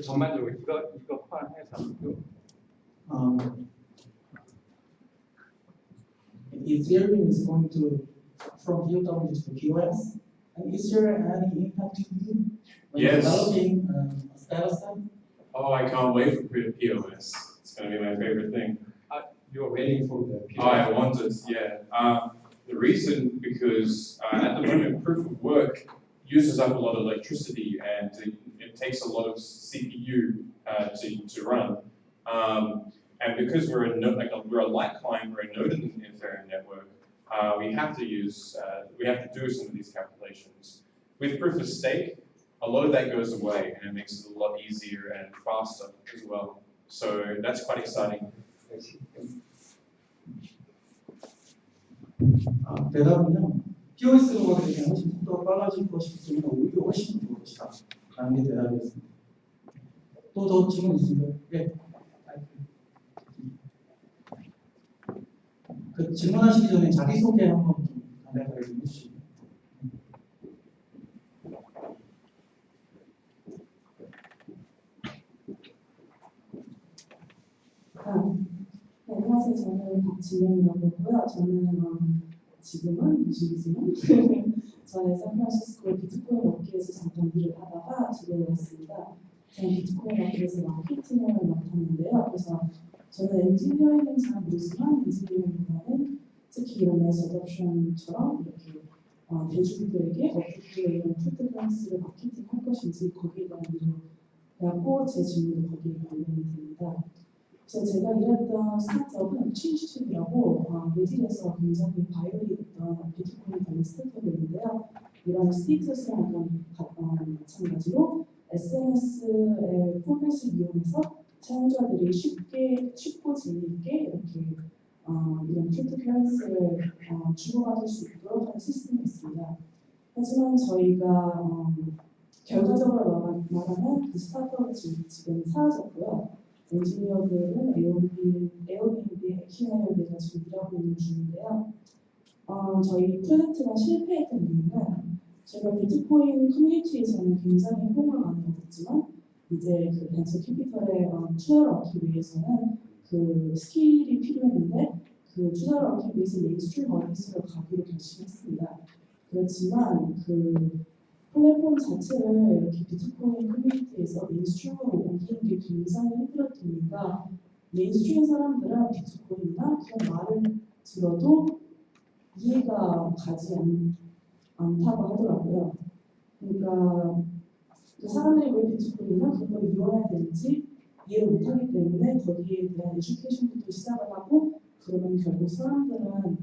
전반적으로 이거 포함해서. Ethereum is going to from POW to POS, and is there any impact to you when Yes. developing a status? Oh, I can't wait for POS. It's going to be my favorite thing. You're waiting for the POS. Oh, I want it, yeah. The reason, because at the moment, proof of work uses up a lot of electricity and it takes a lot of CPU to run. And because we're a node, we're a light client, we're a node in the Ethereum network, we have to do some of these calculations. With proof of stake, a lot of that goes away, and it makes it a lot easier and faster as well. So that's quite exciting. 대답은요. POS로 가게 되면 훨씬 속도가 빨라질 것이기 때문에 오히려 훨씬 좋을 것이다. 라는 게 대답이었습니다. 또 더 질문 있습니까? 네. 그 질문하시기 전에 자기소개 한번 좀 간단하게 좀 해주시죠. 안녕하세요. 저는 박진영이라고 하고요. 저는 지금은 무신지만 전에 샌프란시스코 비트코인 업계에서 잠깐 일을 하다가 들어왔습니다. 저는 비트코인 업계에서 마케팅을 맡았는데요. 그래서 저는 엔지니어링은 잘 모르지만 엔지니어링보다는 특히 이런 매스 어답션처럼 이렇게 대중들에게 어떻게 이런 크립토커런시를 마케팅할 것인지 거기에 대한 일을 해갖고 제 질문도 거기에 관련이 됩니다. 그래서 제가 일했던 스타트업은 체인지팀이라고 외질에서 굉장히 바이럴이었던 비트코인 관련 스타트업이었는데요. 이런 스테이터스랑 마찬가지로 SNS의 포맷을 이용해서 사용자들이 쉽고 재미있게 이렇게 이런 크립토커런시를 주고받을 수 있도록 하는 시스템이 있습니다. 하지만 저희가 결과적으로 말하면 그 스타트업은 지금 사라졌고요. 엔지니어들은 에어비앤비에 키워내가 지금 일하고 있는 중인데요. 저희 프로젝트가 실패했던 이유는 제가 비트코인 커뮤니티에서는 굉장히 호응을 많이 얻었지만 이제 그 벤처 캐피털에 투자를 얻기 위해서는 그 스킬이 필요했는데 그 투자를 얻기 위해서 메인스트림 어디스로 가기로 결심했습니다. 그렇지만 그 플랫폼 자체를 이렇게 비트코인 커뮤니티에서 메인스트림으로 옮기는 게 굉장히 힘들었던 이유가 메인스트림 사람들은 비트코인이나 그런 말을 들어도 이해가 가지 않다고 하더라고요. 그러니까 그 사람들이 왜 비트코인이나 그런 걸 이용해야 되는지 이해를 못하기 때문에 거기에 대한 에듀케이션부터 시작을 하고 그러면 결국 사람들은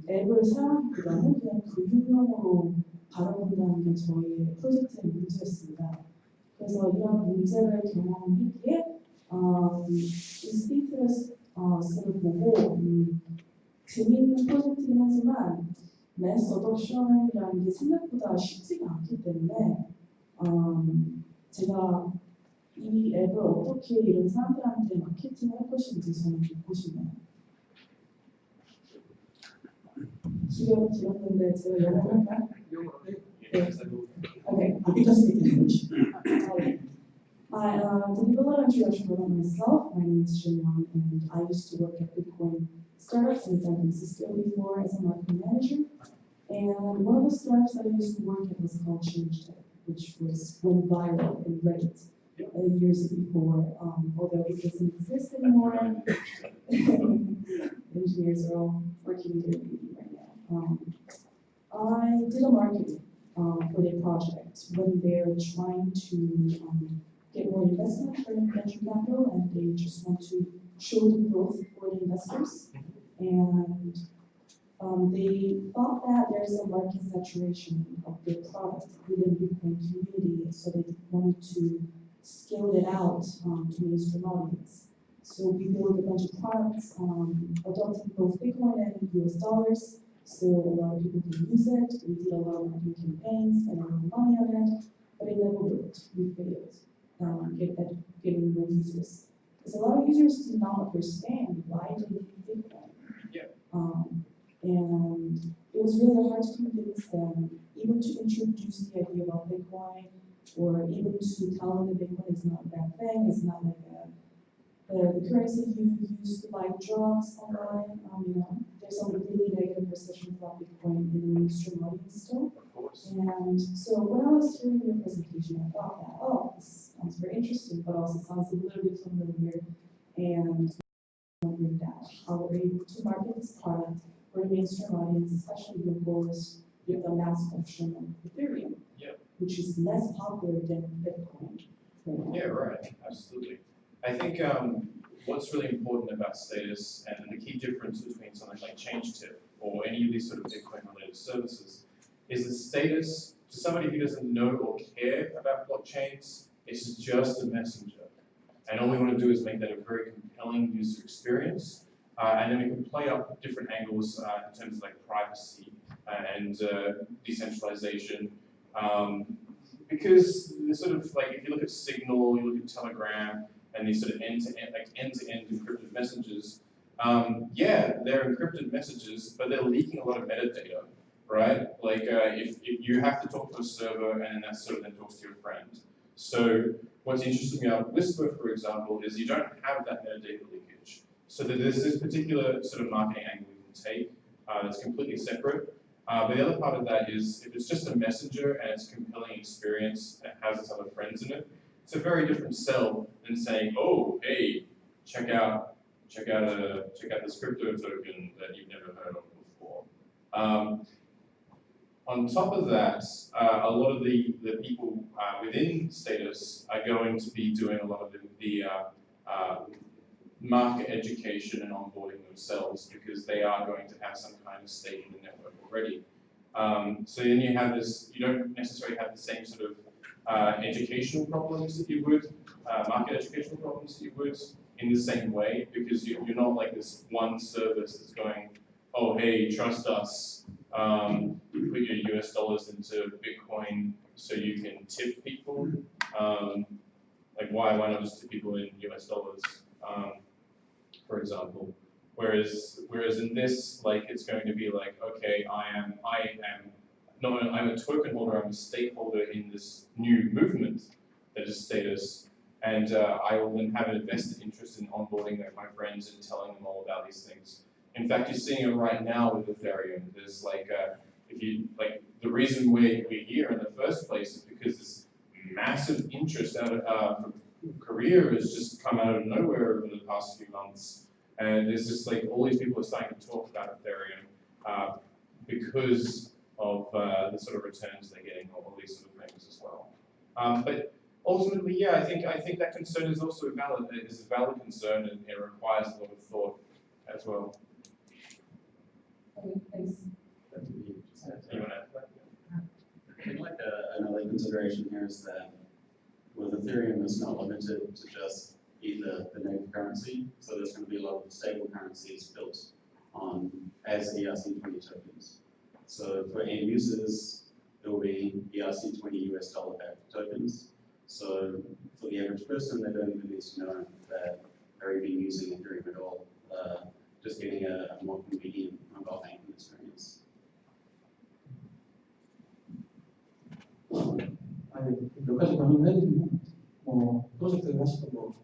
앱을 사용하기보다는 그냥 교육용으로 바라본다는 게 저희 프로젝트의 문제였습니다. 그래서 이런 문제를 경험했기에 이 스테이터스를 보고 재미있는 프로젝트긴 하지만 매스 어덕션이라는 게 생각보다 쉽지가 않기 때문에 제가 이 앱을 어떻게 이런 사람들한테 마케팅을 할 것인지 저는 듣고 싶네요. 길었는데 제가 영어로 할까요? Okay. I can speak in English. To give a little introduction about myself, my name is Jin Yang, and I used to work at Bitcoin startups in San Francisco before as a marketing manager. And one of the startups that I used to work at was called ChangeTech, which went viral in Reddit years before, although it doesn't exist anymore. Engineers are all working their baby right now. I did a marketing for their project when they're trying to get more investment from venture capital, and they just want to show the growth for the investors. And they thought that there's a market saturation of their product within the Bitcoin community, so they wanted to scale it out to mainstream audience. So we built a bunch of products adopting both Bitcoin and US dollars, so a lot of people can use it. We did a lot of marketing campaigns and earned money on it, but it never worked. We failed getting more users. Because a lot of users do not understand why they need Bitcoin. Yeah. And it was really hard to convince them, even to introduce the idea about Bitcoin, or even to tell them that Bitcoin is not a bad thing, it's not like the currency you use to buy drugs online. There's some really negative perception about Bitcoin in the mainstream audience still. Of course. And so when I was hearing your presentation, I thought that, oh, this sounds very interesting, but also sounds a little bit familiar. And wondering that how we're able to market this product for a mainstream audience, especially your goals with the mass adoption of Ethereum, which is less popular than Bitcoin. Yeah, right. Absolutely. I think what's really important about Status and the key difference between something like ChangeTip or any of these sort of Bitcoin-related services is that Status, to somebody who doesn't know or care about blockchains, it's just a messenger. And all we want to do is make that a very compelling user experience. And then we can play up different angles in terms of like privacy and decentralization. Because the sort of like, if you look at Signal, you look at Telegram, and these sort of end-to-end encrypted messages, yeah, they're encrypted messages, but they're leaking a lot of metadata, right? Like if you have to talk to a server, and then that server then talks to your friend. So what's interesting about Whisper, for example, is you don't have that metadata leakage. So that there's this particular sort of marketing angle you can take that's completely separate. But the other part of that is if it's just a messenger and it's a compelling experience and has its other friends in it, it's a very different sell than saying, oh, hey, check out this crypto token that you've never heard of before. On top of that, a lot of the people within Status are going to be doing a lot of the market education and onboarding themselves because they are going to have some kind of stake in the network already. So then you have this, you don't necessarily have the same sort of educational problems that you would, market educational problems that you would in the same way because you're not like this one service that's going, oh, hey, trust us. You put your US dollars into Bitcoin so you can tip people. Like why not just tip people in US dollars, for example? Whereas in this, like it's going to be like, okay, I'm a token holder, I'm a stakeholder in this new movement that is Status, and I will then have an vested interest in onboarding my friends and telling them all about these things. In fact, you're seeing it right now with Ethereum. There's like, the reason we're here in the first place is because this massive interest out of Korea has just come out of nowhere over the past few months. And there's just like, all these people are starting to talk about Ethereum because of the sort of returns they're getting, all these sort of things as well. But ultimately, yeah, I think that concern is also valid. It is a valid concern and it requires a lot of thought as well. Okay, thanks. I think like another consideration here is that with Ethereum, it's not limited to just either the native currency, so there's going to be a lot of stable currencies built on as ERC20 tokens. So for end users, there will be ERC20 US dollar backed tokens. So for the average person, they don't even need to know that they're even using Ethereum at all. Just getting a more convenient mobile banking experience. 몇 가지 변형을 해드리면 프로젝트를 하시고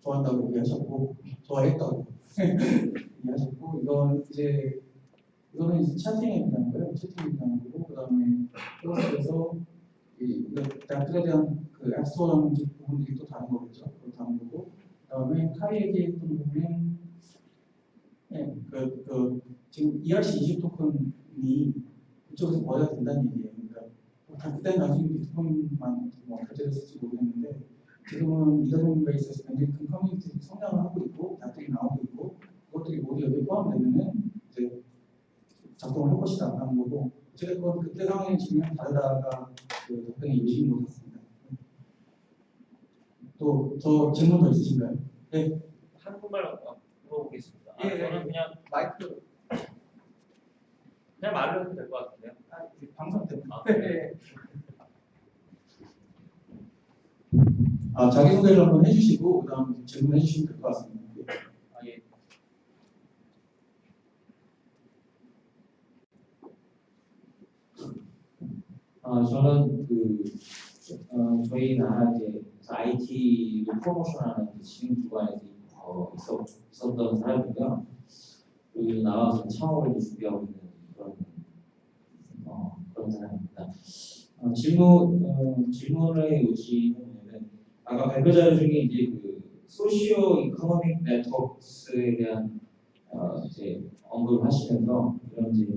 좋아한다고 얘기하셨고 좋아했다고 얘기하셨고 이거는 이제 채팅에 대한 거예요. 채팅에 대한 거고 그다음에 플러스에서 이거 대학들에 대한 그 앱스토어라는 부분들이 또 다른 거겠죠. 그거 다른 거고 그다음에 카이 얘기했던 부분은 지금 ERC20 토큰이 이쪽에서 버려야 된다는 얘기예요. 그러니까 그때는 나중에 비트코인만 결제됐을지 모르겠는데 지금은 이더리움 베이스에서 굉장히 큰 커뮤니티들이 성장을 하고 있고 대학들이 나오고 있고 그것들이 모두 여기에 포함되면은 이제 작동을 할 것이다 라는 거고 어쨌든 그때 상황이 지금 다르다가 그 답변이 요지인 것 같습니다. 또 저 질문 더 있으신가요? 네. 한국말 물어보겠습니다. 예, 저는 그냥 마이크 그냥 말로 해도 될 것 같은데요. 방송 때문에. 네. 자기소개를 한번 해주시고 그다음 질문해 주시면 될 것 같습니다. 예. 저는 저희 나라 이제 IT를 프로모션하는 지능기관에 있었던 사람이고요. 여기 나와서 창업을 준비하고 있는 그런 사람입니다. 질문의 요지는 뭐냐면 아까 발표 자료 중에 이제 그 소시오 이코노믹 네트워크스에 대한 이제 언급을 하시면서 이런 이제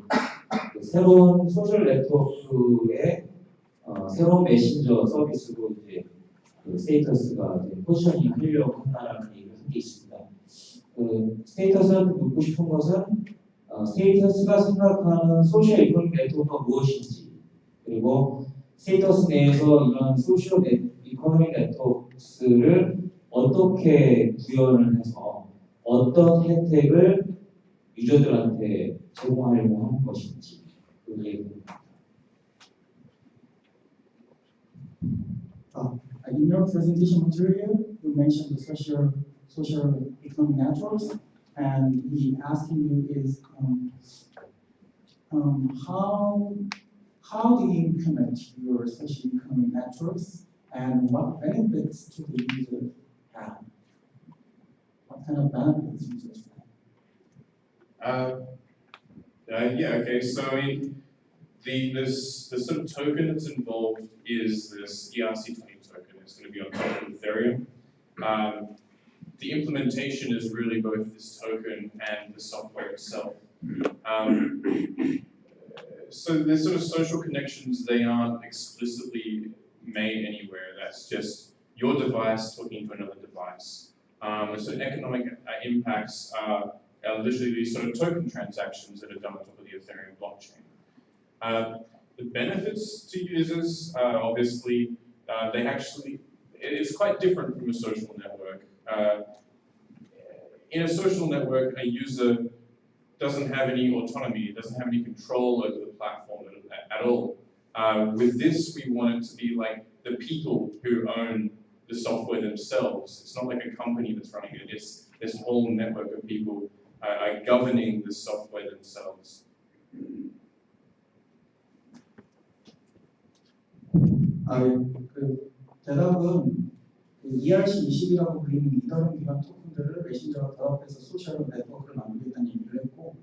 그 새로운 소셜 네트워크의 새로운 메신저 서비스로 이제 그 스테이터스가 포지셔닝 하려고 한다라는 얘기를 한 게 있습니다. 그 스테이터스한테 묻고 싶은 것은 스테이터스가 생각하는 소셜 이코노믹 네트워크가 무엇인지, 그리고 스테이터스 내에서 이런 소셜 이코노믹 네트워크를 어떻게 구현을 해서 어떤 혜택을 유저들한테 제공하려고 하는 것인지 그 얘기입니다. In your presentation material, you mentioned the social economic networks, and the asking you is how do you implement your social economic networks, and what benefits to the user have? What kind of benefits users have? Yeah, okay, so I mean, the sort of token that's involved is this ERC20 token. It's going to be on top of Ethereum. The implementation is really both this token and the software itself. So the sort of social connections, they aren't explicitly made anywhere. That's just your device talking to another device. So economic impacts are literally these sort of token transactions that are done on top of the Ethereum blockchain. The benefits to users, obviously, it's quite different from a social network. In a social network, a user doesn't have any autonomy, doesn't have any control over the platform at all. With this, we want it to be like the people who own the software themselves. It's not like a company that's running it, it's this whole network of people governing the software themselves. 그 대답은 그 ERC20이라고 불리는 이더리움 기반 토큰들을 메신저와 결합해서 소셜 네트워크를 만들겠다는 얘기를 했고,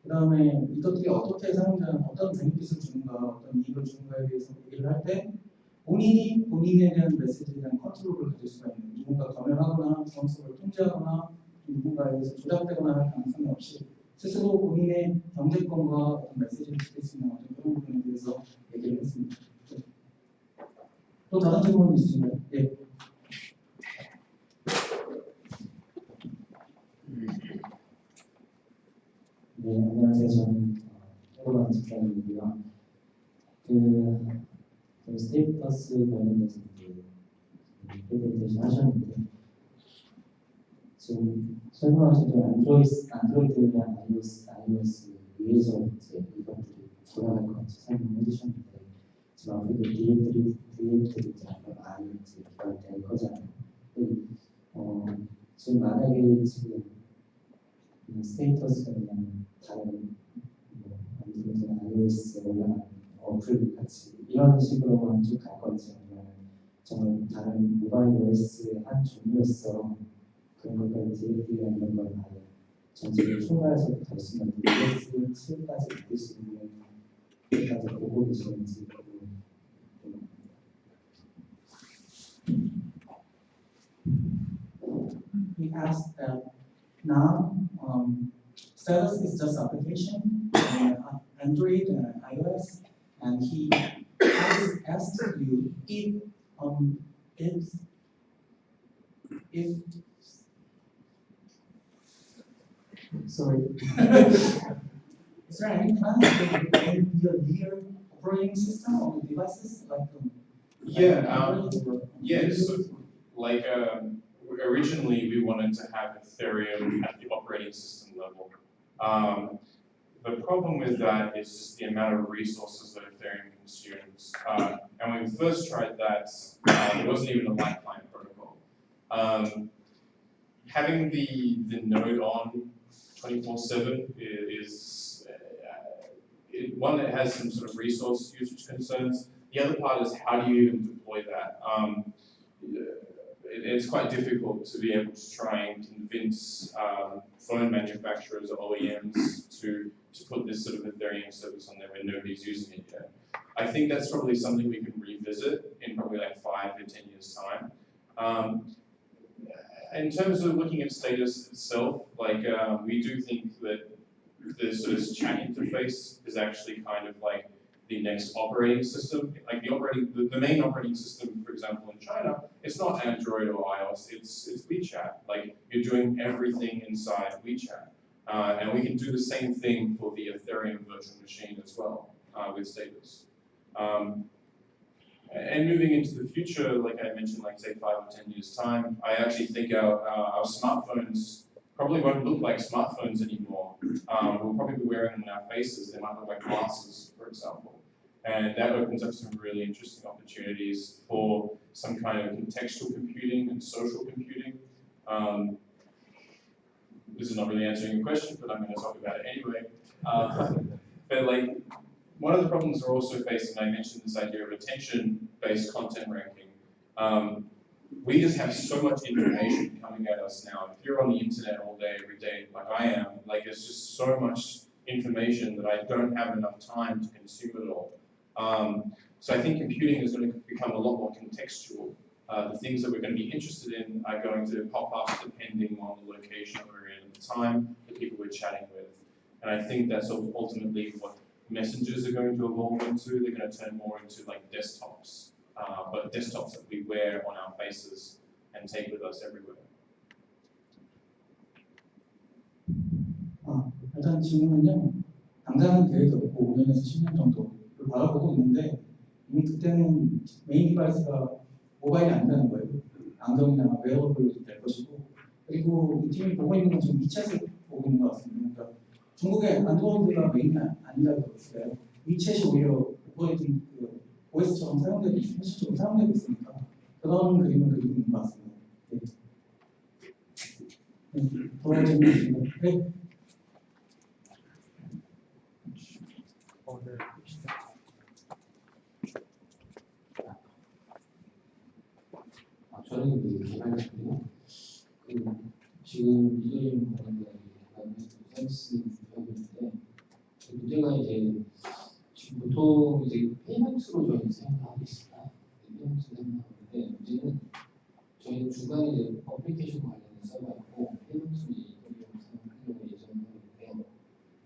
그 다음에 이것들이 어떻게 사용자는 어떤 베니핏을 주는가, 어떤 이익을 주는가에 대해서 얘기를 할 때 본인이 본인에 대한 메시지에 대한 컨트롤을 가질 수가 있는, 누군가 검열하거나 정성을 통제하거나 누군가에 의해서 조작되거나 할 가능성이 없이 스스로 본인의 경제권과 어떤 메시지를 지킬 수 있는 어떤 그런 부분에 대해서 얘기를 했습니다. 또 다른 질문 있으신가요? 예. 네, 안녕하세요. 저는 호로반 집사님이고요. 그 스테이터스 관련해서 프레젠테이션 하셨는데 지금 설명하신 대로 안드로이드랑 iOS 위에서 이제 이것들이 돌아갈 것 같이 설명해 주셨는데 지금 앞으로 DM들이 이제 많이 이제 개발될 거잖아요. 지금 만약에 지금 스테이터스가 그냥 다른 안드로이드나 iOS에 올라가는 어플 같이 이런 식으로만 쭉 갈 건지 아니면 정말 다른 모바일 OS의 한 종류로서 그런 것까지 DLD나 이런 걸 아예 전체를 총괄해서 갈 수 있는 OS7까지 만들 수 있는 것까지 보고 계시는지. He asked that now Status is just application on Android and iOS, and he asked you if sorry, is there any plan to be a real operating system on the devices like So like originally we wanted to have Ethereum at the operating system level. The problem with that is just the amount of resources that Ethereum consumes. And when we first tried that, it wasn't even a light client protocol. Having the node on 24/7 is one that has some sort of resource usage concerns. The other part is how do you even deploy that? It's quite difficult to be able to try and convince phone manufacturers or OEMs to put this sort of Ethereum service on there when nobody's using it yet. I think that's probably something we can revisit in probably like 5 to 10 years time. In terms of looking at Status itself, like we do think that the sort of chat interface is actually kind of like the next operating system. Like the main operating system, for example, in China it's not Android or iOS, it's WeChat. Like, you're doing everything inside WeChat. And we can do the same thing for the Ethereum virtual machine as well with Status. And moving into the future, like I mentioned, like say 5 or 10 years time, I actually think our smartphones probably won't look like smartphones anymore. We'll probably be wearing them on our faces. They might look like glasses, for example. And that opens up some really interesting opportunities for some kind of contextual computing and social computing. This is not really answering your question, but I'm going to talk about it anyway. But like, one of the problems we're also facing, I mentioned this idea of attention-based content ranking. We just have so much information coming at us now. If you're on the internet all day, every day, like I am, like there's just so much information that I don't have enough time to consume it all. So I think computing is going to become a lot more contextual. The things that we're going to be interested in are going to pop up depending on the location we're in at the time, the people we're chatting with. And I think that's ultimately what messengers are going to evolve into. They're going to turn more into like desktops, but desktops that we wear on our faces and take with us everywhere. 일단 질문은요, 당장은 계획이 없고 5년에서 10년 정도를 바라보고 있는데 이미 그때는 메인 디바이스가 모바일이 아니라는 거예요. 안경이나 웨어러블이 될 것이고, 그리고 이 팀이 보고 있는 건 지금 위챗을 보고 있는 것 같습니다. 그러니까 중국의 안드로이드가 메인이 아니라고 그래요. 위챗이 오히려 OS처럼 사용되고 현실적으로 사용되고 있으니까 그런 그림을 그리고 있는 것 같습니다. 더 질문 있습니다. 네. 저는 개발자인데요. 지금 이더리움 관련된 서비스 하고 있는데 문제가 이제 지금 보통 이제 페이먼트로 저희 사용하고 있습니다. 페이먼트로 사용하고 있는데 문제는 저희 중간에 이제 어플리케이션 관련된 서버가 있고 페이먼트로 이더리움 사용하려고 예정을 하고 있는데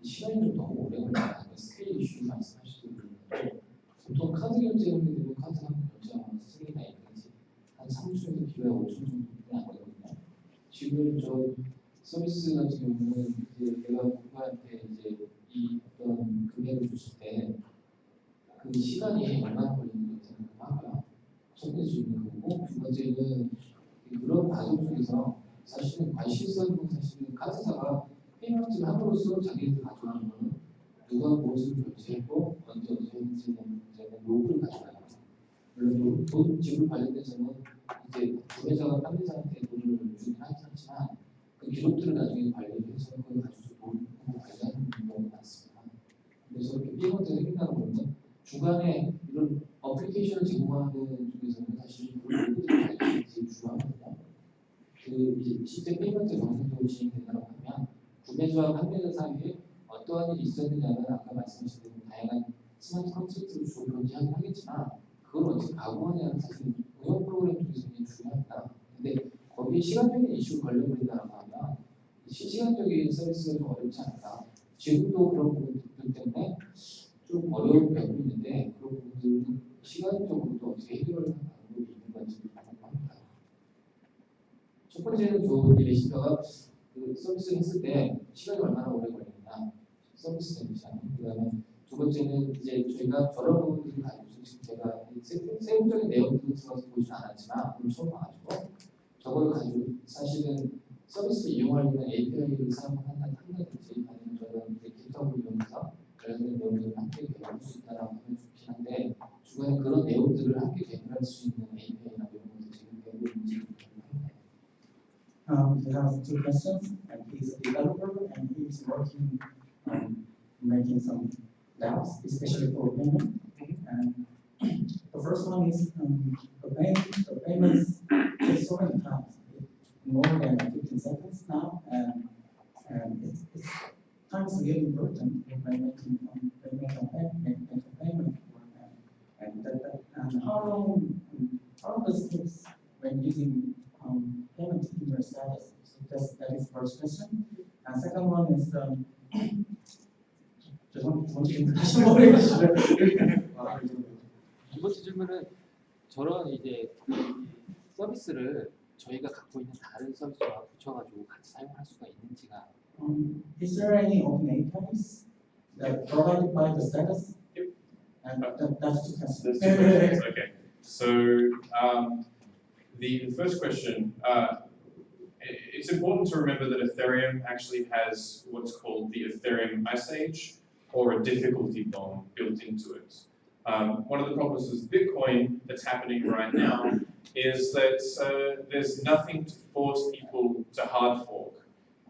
시간이 좀 너무 오래 걸려요. 스케일 이슈 말씀하시고 있는데 보통 카드 결제를 하게 되면 카드 한 번 결제하면 스케일이나 한 3주에서 기회가 5주 정도밖에 안 되거든요. 지금 저 서비스 같은 경우는 이제 내가 누구한테 이제 이 어떤 금액을 줬을 때 그 시간이 얼마나 걸리는지 생각하고요. 첫 번째 질문이 그거고, 두 번째는 그런 과정 속에서 사실은 관심사는 사실은 카드사가 페이먼트를 함으로써 자기들 가져가는 거는 누가 무엇을 결제했고 언제 했는지는 로그를 가져가요. 물론 돈 지불 관련돼서는 이제 구매자가 판매자한테 돈을 주긴 하지만 그 기록들을 나중에 관리해서 그걸 가지고 돈 관리하는 경우가 많습니다. 그래서 페이먼트가 생긴다는 거는 중간에 이런 어플리케이션을 제공하는 쪽에서는 사실 그 로그들을 관리하는 게 제일 중요하거든요. 그 이제 실제 페이먼트 정상적으로 진행된다고 하면 구매자와 판매자 사이에 어떠한 일이 있었느냐는 아까 말씀하신 대로 다양한 스마트 컨셉트를 주로 존재하긴 하겠지만 그걸 어떻게 가공하냐는 사실 운영 프로그램 쪽에서 굉장히 중요합니다. 근데 거기에 시간적인 이슈가 걸려버린다고 하면 실시간적인 서비스가 좀 어렵지 않을까. 지금도 그런 부분들 때문에 좀 어려움을 겪고 있는데 그런 부분들은 시간적으로도 어떻게 해결을 하는 방법이 있는 건지 궁금합니다. 첫 번째는 이 메신저가 그 서비스를 했을 때 시간이 얼마나 오래 걸리느냐 서비스 데미션. 그다음에 두 번째는 이제 저희가 저런 부분들을 가지고 지금 제가 세부적인 내용들을 들어서 보진 않았지만 오늘 처음 봐가지고 저걸 가지고 사실은 서비스를 이용하려면 API를 사용한다든지 아니면 저는 이제 GitHub을 이용해서 관련된 내용들을 함께 개발할 수 있다라고 하면 좋긴 한데 중간에 그런 내용들을 함께 개발할 수 있는 API나 이런 것들 지금 배우고 있는지 궁금합니다. He has two questions, and he's a developer, and he's working on making some apps, especially for payment. And the first one is the payments take so many times, more than 15 seconds now, and it's time is really important when making payment. And how long does it take when using payment in your status? So that is first question. And second one is 두 번째 질문은 저런 이제 서비스를 저희가 갖고 있는 다른 서비스와 붙여가지고 같이 사용할 수가 있는지가 Is there any open APIs that provided by the status? Yep. And that's two questions. There's two questions. Okay. So the first question, it's important to remember that Ethereum actually has what's called the Ethereum Ice Age, or a difficulty bomb built into it. One of the problems with Bitcoin that's happening right now is that there's nothing to force people to hard fork.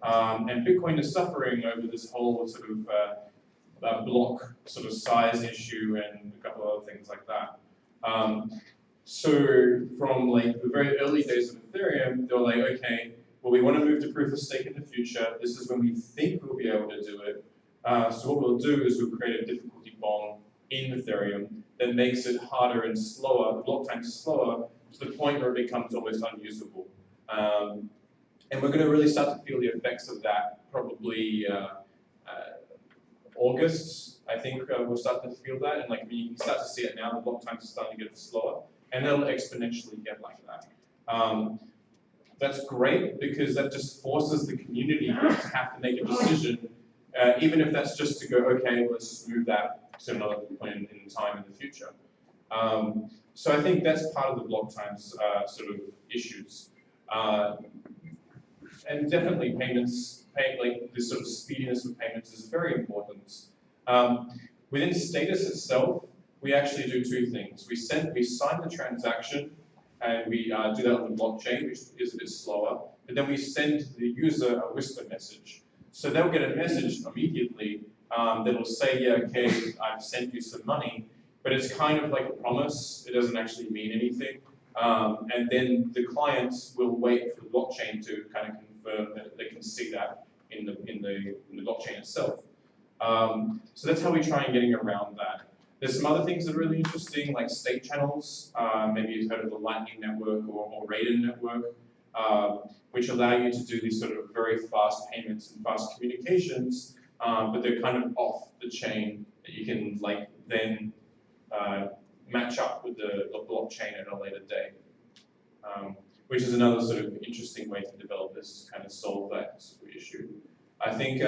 And Bitcoin is suffering over this whole sort of block sort of size issue and a couple of other things like that. So from like the very early days of Ethereum, they were like, okay, well, we want to move to proof of stake in the future. This is when we think we'll be able to do it. So what we'll do is we'll create a difficulty bomb in Ethereum that makes it harder and slower, the block time slower, to the point where it becomes almost unusable. And we're going to really start to feel the effects of that probably August. I think we'll start to feel that, and like you can start to see it now. The block times are starting to get slower, and they'll exponentially get like that. That's great because that just forces the community to have to make a decision, even if that's just to go, okay, well, let's just move that to another point in time in the future. So I think that's part of the block times sort of issues. And definitely payments, like this sort of speediness of payments is very important. Within Status itself, we actually do two things. We sign the transaction, and we do that on the blockchain, which is a bit slower. But then we send the user a whisper message. So they'll get a message immediately that will say, yeah, okay, I've sent you some money, but it's kind of like a promise. It doesn't actually mean anything. And then the clients will wait for the blockchain to kind of confirm that they can see that in the blockchain itself. So that's how we try and getting around that. There's some other things that are really interesting, like state channels. Maybe you've heard of the Lightning Network or Raiden Network, which allow you to do these sort of very fast payments and fast communications, but they're kind of off the chain that you can like then match up with the blockchain at a later date, which is another sort of interesting way to develop this to kind of solve that sort of issue. I think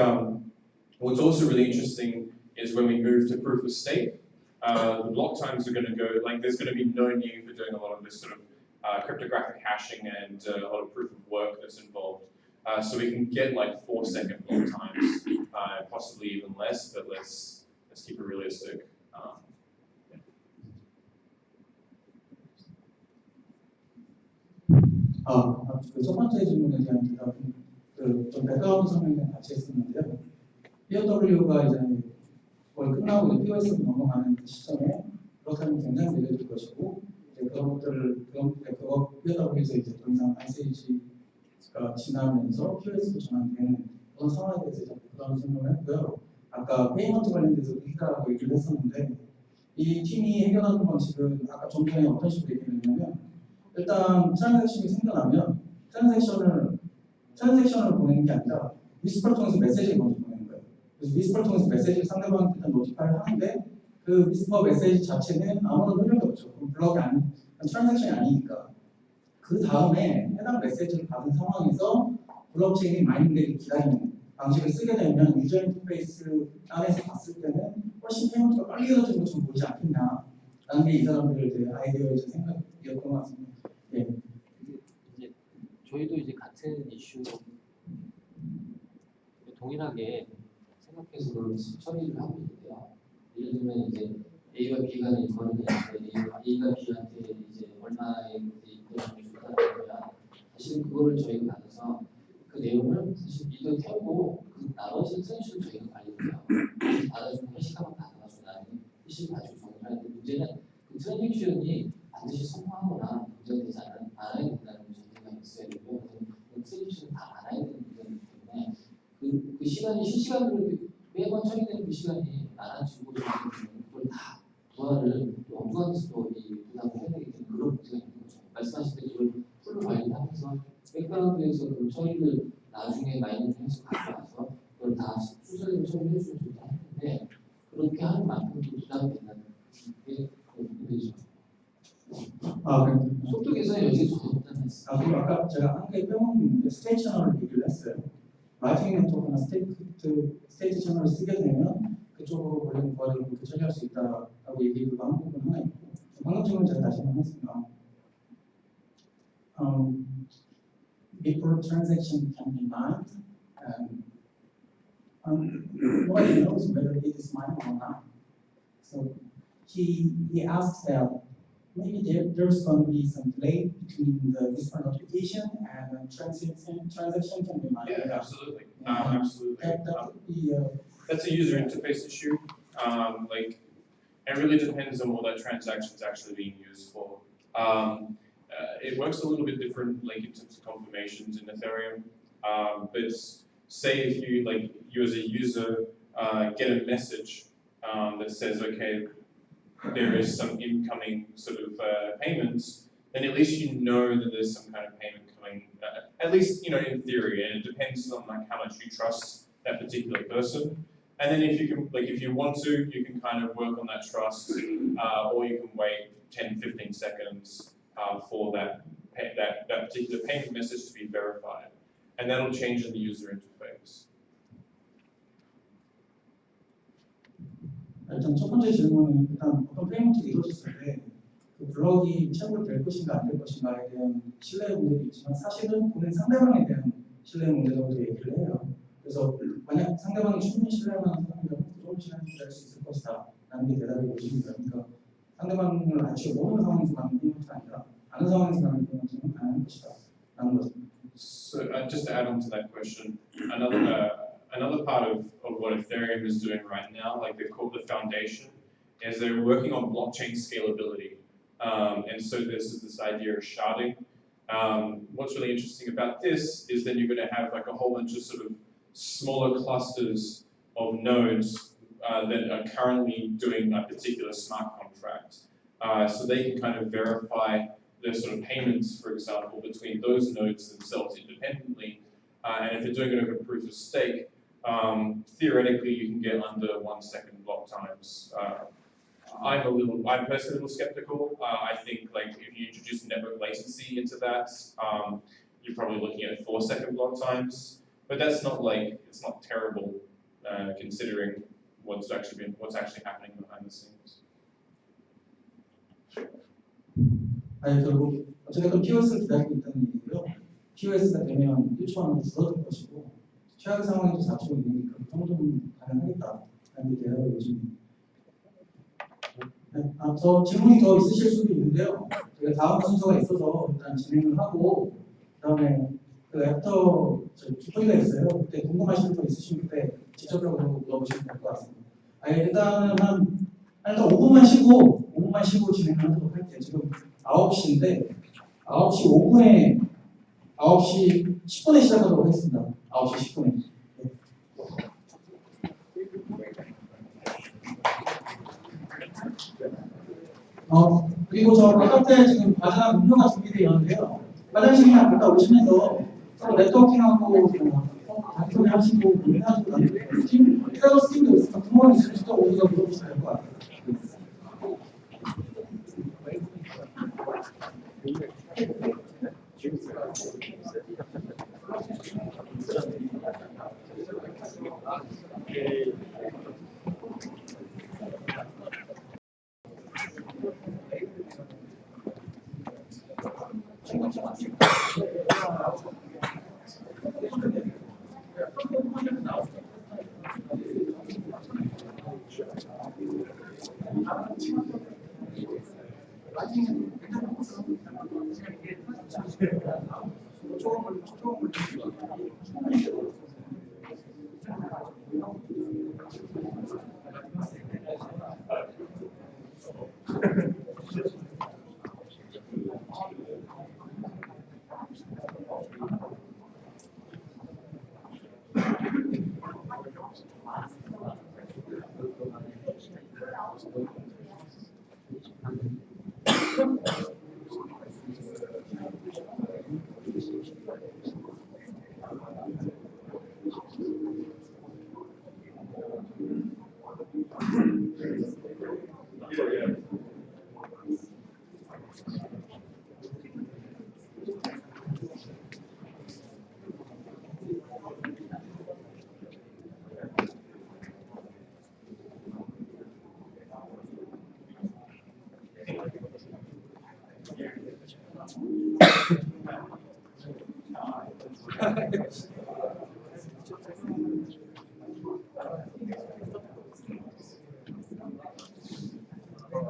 what's also really interesting is when we move to proof of stake, the block times are going to go, like there's going to be no need for doing a lot of this sort of cryptographic hashing and a lot of proof of work that's involved. So we can get like 4-second block times, possibly even less, but let's keep it realistic. 그 첫 번째 질문에 대한 대답은 좀 백그라운드 설명을 같이 했었는데요. POW가 이제 거의 끝나고 이제 POS로 넘어가는 그 시점에 그렇다면 굉장히 늦어질 것이고 이제 그런 것들을 그거 POW에서 이제 더 이상 ICH가 지나면서 POS로 전환되는 그런 상황에 대해서 이제 백그라운드 설명을 했고요. 아까 페이먼트 관련돼서 비슷하다고 얘기를 했었는데 이 팀이 해결하는 방식은 아까 좀 전에 어떤 식으로 얘기했냐면 일단 트랜잭션이 생겨나면 트랜잭션을 보내는 게 아니라 위스퍼를 통해서 메시지를 먼저 보내는 거예요. 그래서 위스퍼를 통해서 메시지를 상대방한테 일단 노티파이를 하는데 그 위스퍼 메시지 자체는 아무런 효력이 없죠. 그럼 블럭이 아닌 트랜잭션이 아니니까. 그 다음에 해당 메시지를 받은 상황에서 블록체인이 마이닝되기 기다리는 방식을 쓰게 되면 유저 인터페이스 안에서 봤을 때는 훨씬 페이먼트가 빨리 이루어지는 것처럼 보이지 않겠냐라는 게 이 사람들의 아이디어의 생각이었던 것 같습니다. 예. 이제 저희도 이제 같은 이슈 동일하게 생각해서 그런 처리를 하고 있는데요. 예를 들면 이제 A와 B가 거래를 했는데 A가 B한테 이제 얼마의 이익을 준다는 거야. 사실은 그거를 저희가 받아서 그 내용을 사실 B도 태우고 그 나머지 트랜식을 저희가 관리해요. 받아주고 해시값을 받아가지고 나중에 해시를 가지고 정리를 하는데 문제는 그 트랜잭션이 반드시 성공하거나 문제되지 않아야 된다는 전제가 있어야 되고요. 그 트랜잭션을 다 알아야 되는 문제이기 때문에 그 시간이 실시간으로 매번 처리되는 그 시간이 나란 증거를 그걸 다 부하를 엉뚱한 데서도 부담을 해야 되기 때문에 그런 문제가 있는 거죠. 말씀하신 대로 그걸 풀로 관리하면서 백그라운드에서 그 처리를 나중에 마이닝해서 가져와서 그걸 다 순서대로 처리해 주면 좋다 했는데 그렇게 하는 만큼도 부담이 된다는 게 문제죠. 속도 계산이 여기서 좋다. 그리고 아까 제가 한 개 빼먹은 게 있는데 스테이트 채널을 얘기를 했어요. 라이팅 네트워크나 스테이트 채널을 쓰게 되면 그쪽으로 걸리는 부하들을 처리할 수 있다라고 얘기를 한 부분 하나 있고 방금 질문 제가 다시 한번 했습니다. Before transaction can be mined, nobody knows whether it is mined or not. So he asks that maybe there's going to be some delay between the whisper notification and the transaction can be mined. Yeah, absolutely. Absolutely. That would be that's a user interface issue. Like, it really depends on what that transaction is actually being used for. It works a little bit different, like in terms of confirmations in Ethereum. But say if you as a user get a message that says, okay, there is some incoming sort of payments, then at least you know that there's some kind of payment coming. At least in theory, and it depends on like how much you trust that particular person. And then if you can, like if you want to, you can kind of work on that trust, or you can wait 10-15 seconds for that particular payment message to be verified, and that'll change in the user interface. 일단 첫 번째 질문은 일단 어떤 페이먼트가 이루어졌을 때 그 블럭이 채굴될 것인가 안 될 것인가에 대한 신뢰의 문제도 있지만 사실은 보낸 상대방에 대한 신뢰의 문제라고도 얘기를 해요. 그래서 만약 상대방이 충분히 신뢰하는 사람이라면 조금 시간이 기다릴 수 있을 것이다 라는 게 대답이 오십니다. 그러니까 상대방을 아주 모르는 상황에서 가는 페이먼트가 아니라 아는 상황에서 가는 페이먼트는 가능할 것이다 라는 거죠. So just to add on to that question, another part of what Ethereum is doing right now, like they've called the foundation, is they're working on blockchain scalability. And so this idea of sharding. What's really interesting about this is then you're going to have like a whole bunch of sort of smaller clusters of nodes that are currently doing a particular smart contract. So they can kind of verify the sort of payments, for example, between those nodes themselves independently. And if you're doing it over proof of stake, theoretically you can get under 1 second block times. I'm personally a little skeptical. I think like if you introduce network latency into that, you're probably looking at 4 second block times. But that's not like, it's not terrible considering what's actually happening behind the scenes. 아니 결국 어쨌든 POS를 기다리고 있다는 얘기고요. POS가 되면 1초 안으로 줄어들 것이고 최악의 상황에도 4초 이내니까 그 정도는 가능하겠다라는 게 대답이 요즘입니다. 저 질문이 더 있으실 수도 있는데요. 저희가 다음 순서가 있어서 일단 진행을 하고 그다음에 그 애프터 기포가 있어요. 그때 궁금하신 분 있으시면 그때 직접적으로 물어보시면 될 것 같습니다. 일단은 일단 5분만 쉬고 진행을 하도록 할게요. 지금 9시인데 9시 5분에 9시 10분에 시작하도록 하겠습니다. 9시 10분에. 그리고 저 바깥에 지금 과자나 음료가 준비되어 있는데요. 화장실이나 갔다 오시면서 서로 네트워킹하고 발표를 하시고 고민하시고 나중에 스팀도 있으면 구멍이 있으시면 오셔서 물어보시면 될 것 같아요.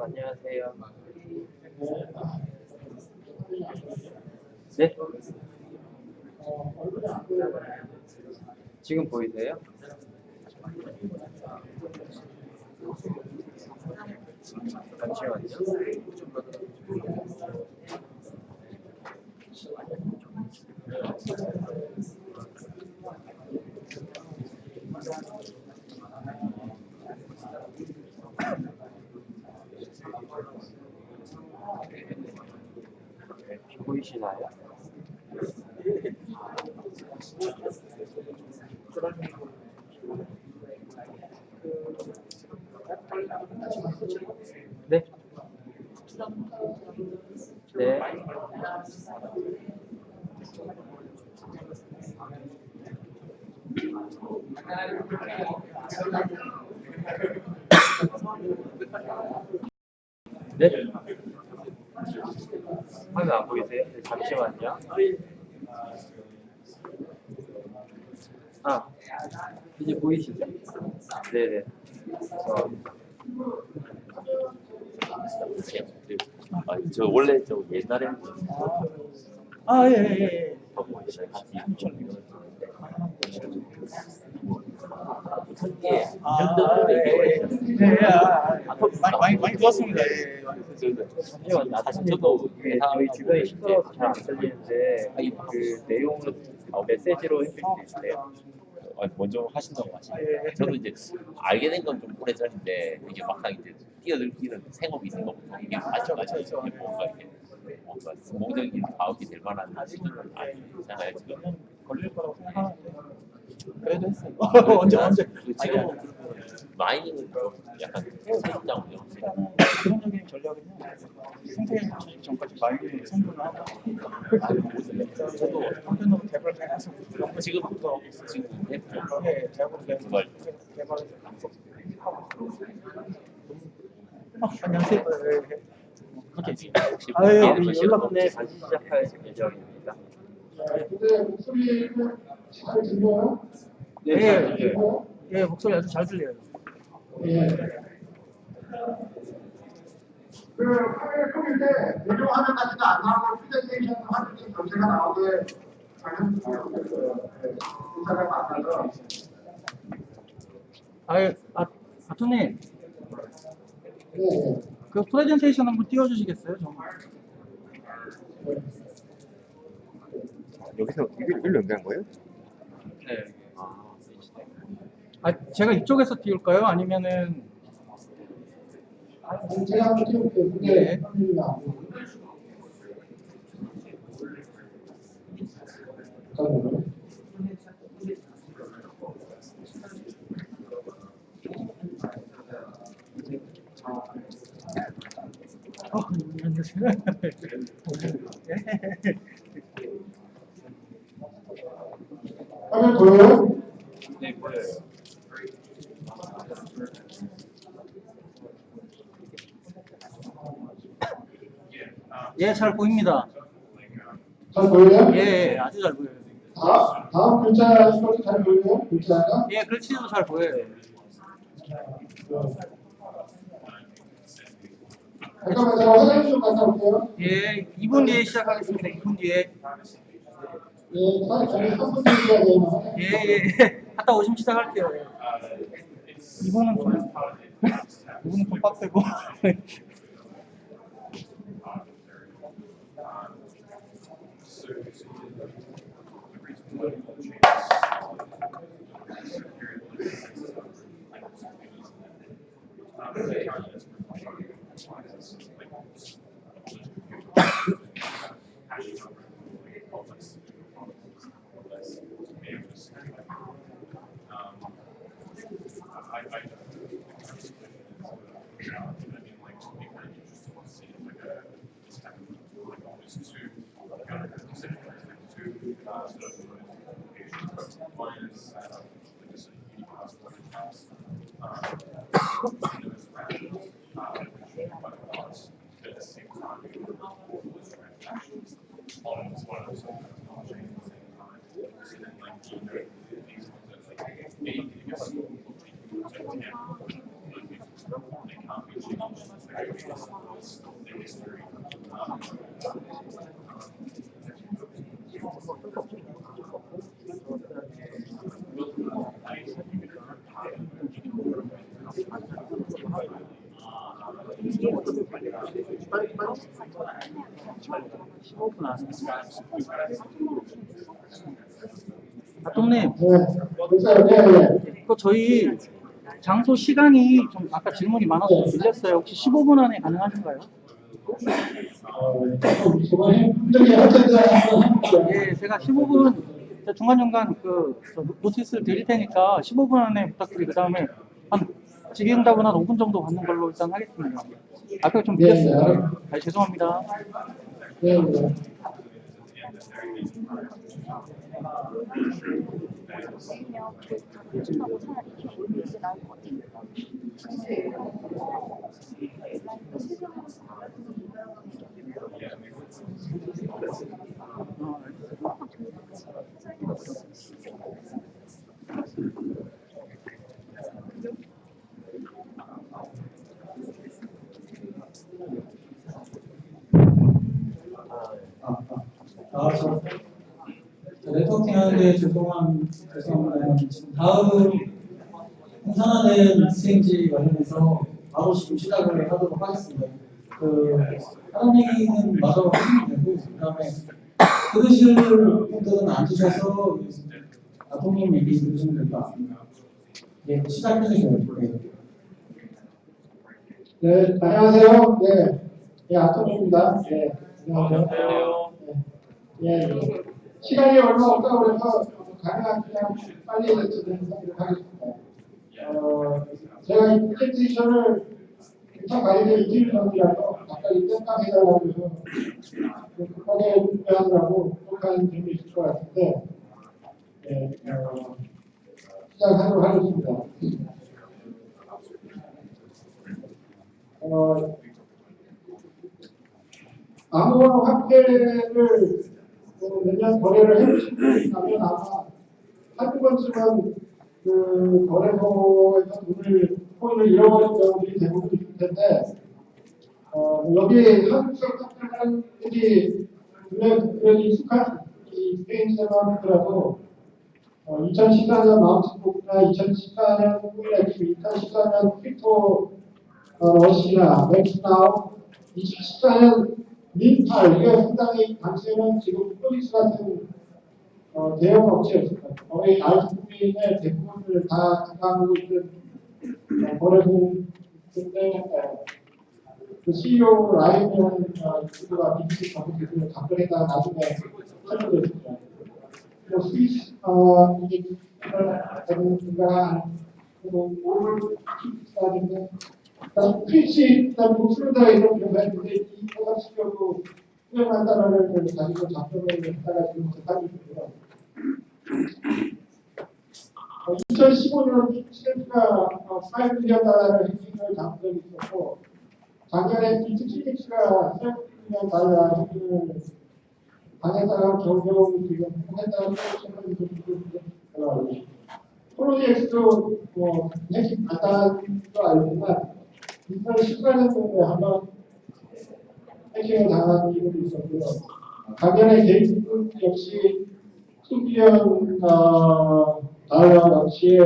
안녕하세요. 네? 지금 보이세요? 잠시만요. 보이시나요? 네. 네. 네? 화면 안 보이세요? 네, 잠시만요. 아, 이제 보이시죠? 네네. 저 원래 저 옛날에 예. 많이 들었습니다. 사실 저도 저희 주변에 시끄러워서 잘 안 들리는데 그 내용을 메시지로 해주실 수 있어요? 먼저 하신다고 하시니까 저도 이제 알게 된 건 좀 오래 전인데 이게 막상 이제 뛰어들기는 생업이 있는 것부터 이게 맞죠 이게 뭔가 성공적인 사업이 될 만한 수준은 아니잖아요 지금. 걸릴 거라고 생각하는데 그래도 했어요. 언제 지금 마이닝은 좀 약간 생각장이요. 기본적인 전략은요. 생태계 멈추기 전까지 마이닝을 선분을 하고 저도 한편으로 개발 계속 지금부터 했죠. 네, 개발을 안녕하세요. 혹시 연락 내에 다시 시작할 예정입니다. 근데 목소리 잘 들려요? 예, 목소리 아주 잘 들려요. 예. 그 화면을 끄길 때 내용 화면 같은 거 안 나오고 프레젠테이션 화면이 전체가 나오게 하는 의사가 많아서. 아토님. 네. 그 프레젠테이션 한번 띄워주시겠어요? 정말. 여기서 일로 연결한 거예요? 네. 제가 이쪽에서 띄울까요? 아니면은 제가 한번 띄울게요. 근데 화면이 나오고. 화면 보여요? 네, 보여요. 예, 잘 보입니다. 잘 보여요? 예, 아주 잘 보여요. 다음 글자 이것도 잘 보여요? 글자가? 예, 글씨도 잘 보여요. 잠깐만 제가 화장실 좀 갔다 올게요. 예, 2분 뒤에 시작하겠습니다. 2분 뒤에. 예, 저희 3분 뒤에 해야 되나? 예. 갔다 오시면 시작할게요. 2분은 좀 빡세고. 아톰님, 네. 그 저희 장소 시간이 좀 아까 질문이 많아서 좀 밀렸어요. 혹시 15분 안에 가능하신가요? 예, 제가 15분 중간중간 그 노티스를 드릴 테니까 15분 안에 부탁드리고 그다음에 한 질의응답은 한 5분 정도 받는 걸로 일단 하겠습니다. 아까 좀 밀렸어요. 네, 죄송합니다. 네. 저 네트워킹 하는데 죄송합니다. 지금 다음 생산화된 스테이지 관련해서 바로 지금 시작을 하도록 하겠습니다. 하는 얘기는 마저 하시면 되고, 그 다음에 들으실 분들은 앉으셔서 아톰님 얘기 들으시면 될 것 같습니다. 네, 시작해주세요. 네, 안녕하세요. 네, 아톰입니다. 네, 안녕하세요. 네. 시간이 얼마 없다고 그래서 가능한 그냥 빨리 진행하도록 하겠습니다. 제가 이 프레젠테이션을 일단 관리를 이틀 전이라서 갑자기 땜빵 해달라고 해서 급하게 준비하느라고 부족한 점이 있을 것 같은데, 네, 시작하도록 하겠습니다. 암호화 화폐를 몇 년 거래를 해보신 분이 있다면 아마 한두 번쯤은 그 거래소에서 코인을 잃어버린 경우들이 대부분 있을 텐데, 여기 한국적 사람들이 그래도 익숙한 이 스페인에만 하더라도 2014년 마운트북이나 2014년 코인엑스, 2014년 크립토 러시아, 맥스나우, 2014년 민팔, 이게 상당히 당시에는 지금 프로디스 같은 대형 업체였습니다. 거의 아이스크림의 대부분을 다 담당하고 있는 거래소인데, 그 CEO 라이언이라는 친구가 BBC 정부에서 답변했다가 나중에 설명됐습니다. 스위스, 이게 전문가, 오늘 기사인데, 트위치, 그다음에 목소리가 이런 경우가 있는데, 이 포괄시켜도 수행한다라는 걸 가지고 답변을 했다가 지금 재판이 있고요. 2015년 스탠프가 400밀리언 달러를 해킹을 당한 적이 있었고, 작년에 디스트릭스가 300밀리언 달러 해킹을 당했다가 겨우겨우 지금 했다가 최근에 들어가고 있습니다. 프로젝트도 해킹 간단한 거 알지만 2014년도에 한번 해킹을 당한 이유도 있었고요. 작년에 게이트 역시 2빌리언 달러 납치에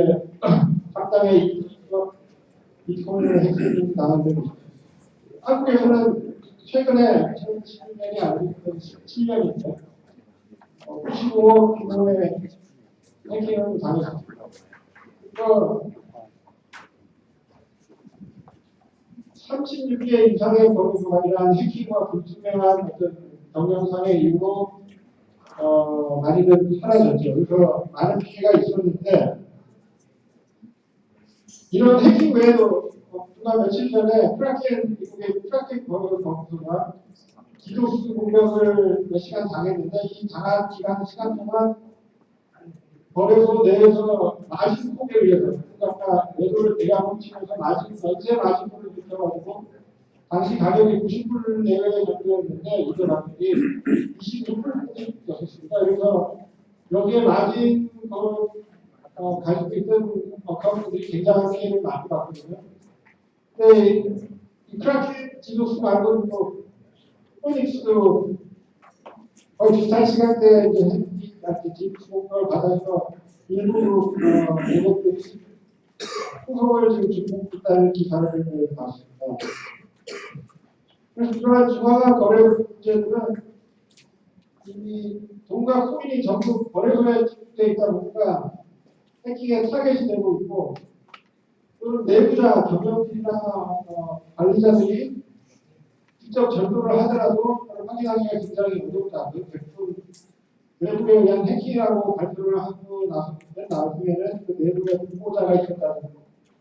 상당의 비트코인을 해킹 당한 적이 있습니다. 한국에서는 최근에 2017년이 아니고 17년인데 95억 규모의 해킹을 당했습니다. 36개 이상의 거래소가 이러한 해킹과 불투명한 어떤 경영상의 이유로 많이들 사라졌죠. 그래서 많은 피해가 있었는데, 이런 해킹 외에도 누가 며칠 전에 미국의 크라켄 거래소가 디도스 공격을 몇 시간 당했는데, 이 당한 시간 동안 거래소 내에서 마진 폭에 의해서, 그러니까 매도를 대량으로 치면서 전체 마진폭을 느껴가지고 당시 가격이 90불 내외에 정도였는데 이게 가격이 26불이었습니다. 그래서 여기에 마진 가지고 있던 어카운트들이 굉장한 피해를 많이 받거든요. 근데 이 크라켄 지도수 말고 또 포닉스도 거의 비슷한 시간대에 이제 지도수를 받아서 일부 모델들이 후속을 지금 준비했다는 기사를 봤습니다. 그래서 이러한 중앙화 거래 문제들은 이 돈과 코인이 전부 거래소에 집중되어 있다 보니까 해킹에 타겟이 되고 있고 또는 내부자 경영진이나 관리자들이 직접 전도를 하더라도 확인하기가 굉장히 어렵다. 대부분 내부에 의한 해킹이라고 발표를 하고 나중에는 그 내부에 공모자가 있었다는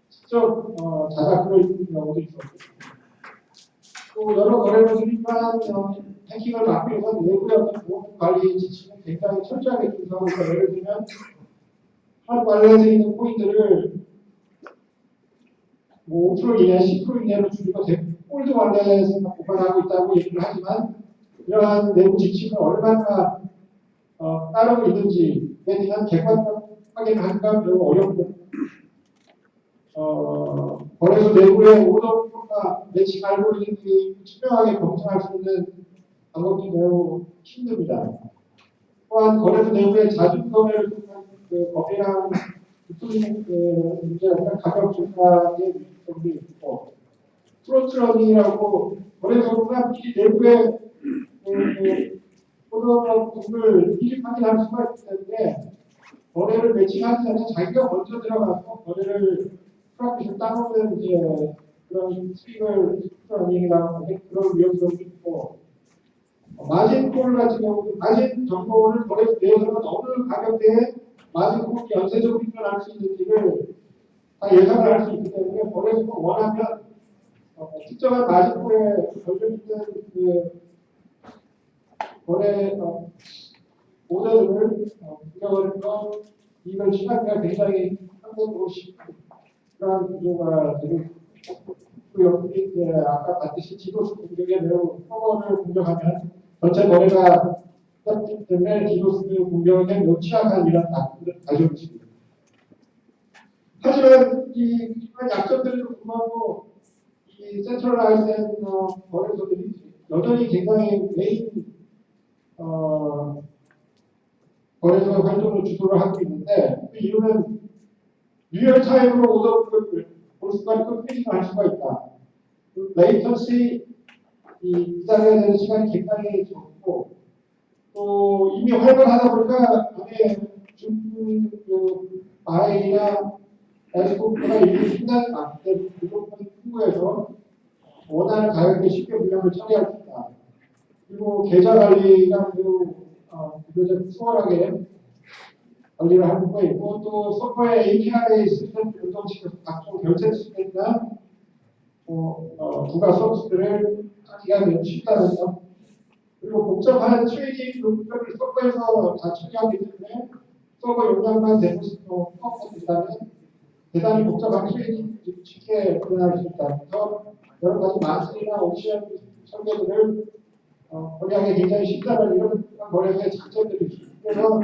직접 자작으로 있는 경우도 있었고 또 여러 거래소들이 해킹을 막기 위해서 내부의 어떤 보안 관리 지침을 굉장히 철저하게 준수하고 있다. 예를 들면 한 관련돼 있는 포인트를 뭐 5% 이내, 10% 이내로 줄이고 홀드 관련해서 보관하고 있다고 얘기를 하지만 이러한 내부 지침을 얼마나 따르고 있는지에 대한 객관적 확인을 하기가 매우 어렵고 거래소 내부의 오더가 매칭 알고리즘이 투명하게 검증할 수 있는 방법이 매우 힘듭니다. 또한 거래소 내부의 자주 거래를 통한 그 거래량 부풀리는 그 문제가 가격 증가의 위험이 있고 프론트러닝이라고 거래소가 미리 내부의 오더 부분을 미리 확인할 수가 있기 때문에 거래를 매칭하기 전에 자기가 먼저 들어가서 거래를 프로핏을 따놓는 이제 그런 수익을 프론트러닝이라고 그런 위험성이 있고 마진콜 같은 경우는 마진 정보를 거래소 내에서는 어느 가격대에 마진콜이 연쇄적으로 일어날 수 있는지를 다 예상을 할 수 있기 때문에 거래소가 원하면 특정한 마진콜에 걸려있는 그 거래 오더들을 구경을 해서 이걸 취하기가 굉장히 상대적으로 쉽고 그러한 구조가 되고 그 옆에 이제 아까 봤듯이 지도수 공격에 매우 서버를 공격하면 전체 거래가 떴기 때문에 디도스 공격에 매우 취약한 이런 단점을 가지고 있습니다. 하지만 이런 약점들에도 불구하고 이 센트럴라이즈된 거래소들이 여전히 굉장히 메인 거래소 활동을 주도를 하고 있는데 그 이유는 리얼타임으로 오더북을 볼 수가 있고 페이징을 할 수가 있다. 레이턴시 이장해야 되는 시간이 굉장히 적고 또 이미 활발하다 보니까 안에 중국 그 바이나 에스코프가 이미 상당히 많기 때문에 그것만 풍부해서 원하는 가격에 쉽게 물량을 처리할 수 있다. 그리고 계좌 관리가 매우 비교적 수월하게 관리를 하는 수가 있고 또 서버의 API 시스템을 연동시켜서 각종 결제 시스템이나 부가 서비스들을 하기가 매우 쉽다는 점. 그리고 복잡한 트레이딩 로그를 서버에서 다 처리하기 때문에 서버 용량만 되고 수업된다면 대단히 복잡한 트레이딩 쉽게 구현할 수 있다. 그래서 여러 가지 마스나 옵션 설계들을 거래하기 굉장히 쉽다는 이런 거래소의 장점들이 있습니다. 그래서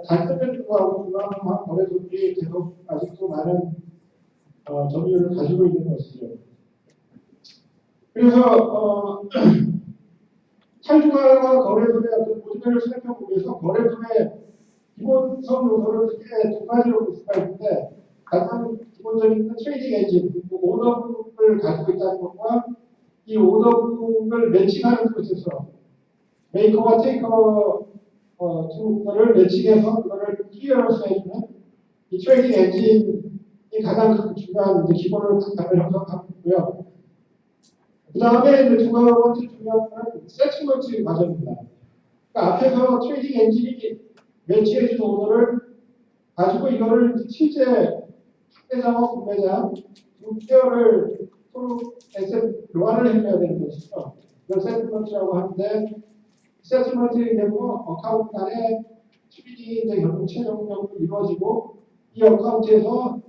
단점에도 불구하고 중앙화 거래소들이 계속 아직도 많은 점유율을 가지고 있는 것이죠. 그래서 탈중앙화 거래소의 어떤 모델을 살펴보면서 거래소의 기본성 요소를 크게 두 가지로 볼 수가 있는데 가장 기본적인 트레이딩 엔진, 오더북을 가지고 있다는 것과 이 오더북을 매칭하는 프로세서, 메이커와 테이커 를 매칭해서 그거를 클리어런스 해주는 이 트레이딩 엔진이 가장 중요한 이제 기본을 형성하고 있고요. 그 다음에 두 번째 중요한 건 세트먼트 과정입니다. 그러니까 앞에서 트레이딩 엔진이 매치해준 오더를 가지고 이거를 실제 판매자와 구매자 두 페어를 서로 에셋 교환을 해줘야 되는 것이죠. 이걸 세트먼트라고 하는데 세트먼트의 경우 어카운트 간에 트레이딩이 이제 결국 최종적으로 이루어지고 이 어카운트에서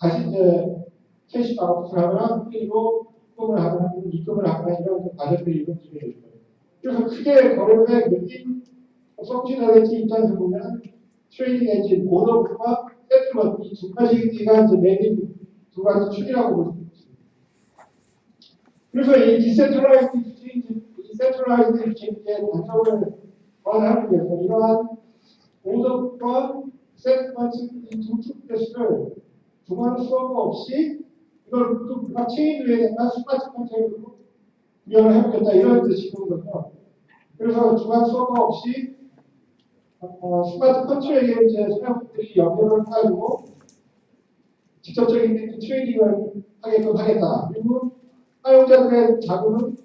다시 이제 캐시 아웃을 하거나 그리고 입금을 하거나 입금을 하거나 이런 과정들이 이루어지게 되죠. 그래서 크게 거래소의 메인 성취자의 입장에서 보면 트레이딩 엔진, 오더북과 세트먼트 이 두 가지가 이제 메인 두 가지 축이라고 볼 수 있습니다. 그래서 이 디센트럴라이즈드 익스체인지의 단점을 보완하기 위해서 이러한 오더과 세트먼트 이두 프로세스를 중앙 서버 없이 이걸 모두 블록체인 위에다가 스마트 컨트롤로 구현을 해보겠다 이런 뜻이거든요. 그래서 중앙 서버 없이 스마트 컨트롤에 이제 사용자들이 연결을 해가지고 직접적인 트레이딩을 하게끔 하겠다. 그리고 사용자들의 자금은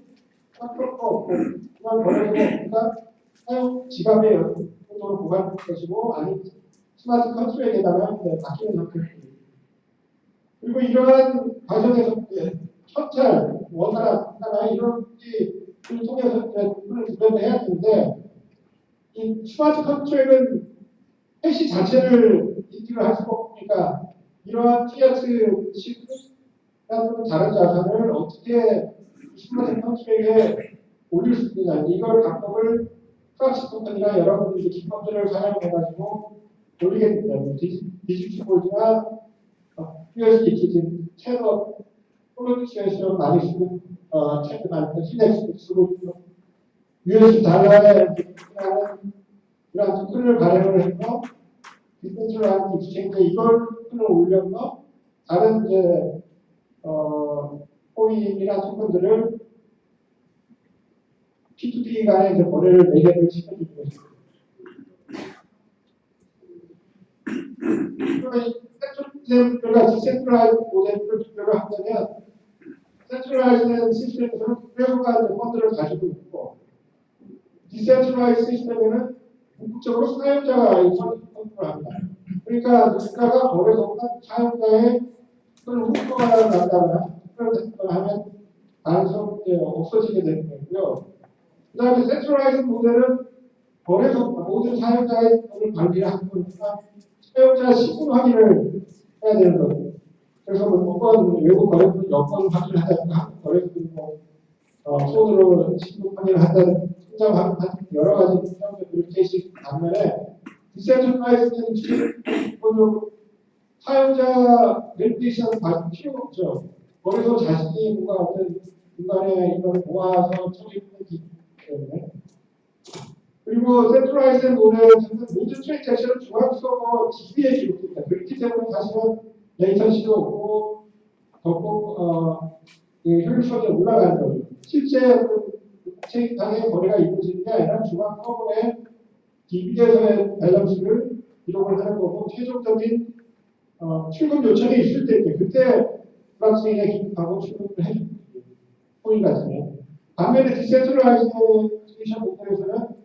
할 필요가 없고 그만 버려도 없으니까 사용 지갑에 정도로 보관할 것이고 아니 스마트 컨트롤에다가 맡기는 형태입니다. 그리고 이러한 과정에서 현찰, 원화나 이런 걸 통해서 돈을 구별해야 되는데 이 스마트 컨트롤은 해시 자체를 인식을 할 수가 없으니까 이러한 피아트 시스템 다른 자산을 어떻게 스마트 컨트롤에 올릴 수 있느냐 이걸 방법을 프락시 토큰이나 여러분들이 기법들을 사용해가지고 올리게 됩니다. 디지털볼드나 USDT 지금 채널 폴로티에서 많이 쓰는 채널 많은 시넥스도 쓰고 있고 US 달러에 이러한 토큰을 발행을 해서 디센트럴라이즈드 익스체인지에 이걸 토큰을 올려서 다른 이제 코인이나 토큰들을 P2P 간의 이제 거래를 매개를 시켜주는 것입니다. 그러니까 디센트럴라이즈 모델을 비교를 하면 센트럴라이즈된 시스템에서는 국가가 펀드를 가지고 있고 디센트럴라이즈 시스템에는 궁극적으로 사용자가 이 펀드를 합니다. 그러니까 국가가 거래소가 사용자의 펀드를 훔쳐가야 한다거나 특별한 하면 가능성이 없어지게 되는 거고요. 그 다음에 센트럴라이즈 모델은 거래소 모든 사용자의 돈을 관리하는 거니까 사용자 신분 확인을 해야 되는 거죠. 그래서 외국 거래소 여권 확인을 한다든가 한국 거래소 손으로 신분 확인을 한다든가 통장 여러 가지 통장들 케이스 반면에 디센트럴라이즈는 기본적으로 사용자 베리피케이션 받을 필요가 없죠. 거래소 자신이 뭔가 어떤 중간에 이걸 모아서 처리하는 기 때문에 그리고 센트럴라이즈 모델은 모든 트랜잭션은 중앙 서버 DB에 기록됩니다. 그렇기 때문에 사실은 레이턴시도 없고 더 효율성이 올라가는 거죠. 실제 체인상의 거래가 이루어지는 게 아니라 중앙 서버에 DB에서의 밸런스를 기록을 하는 거고 최종적인 출금 요청이 있을 때 그때 블록체인에 기록하고 출금을 해줍니다. 코인 같은 반면에 디센트럴라이제이션 모델에서는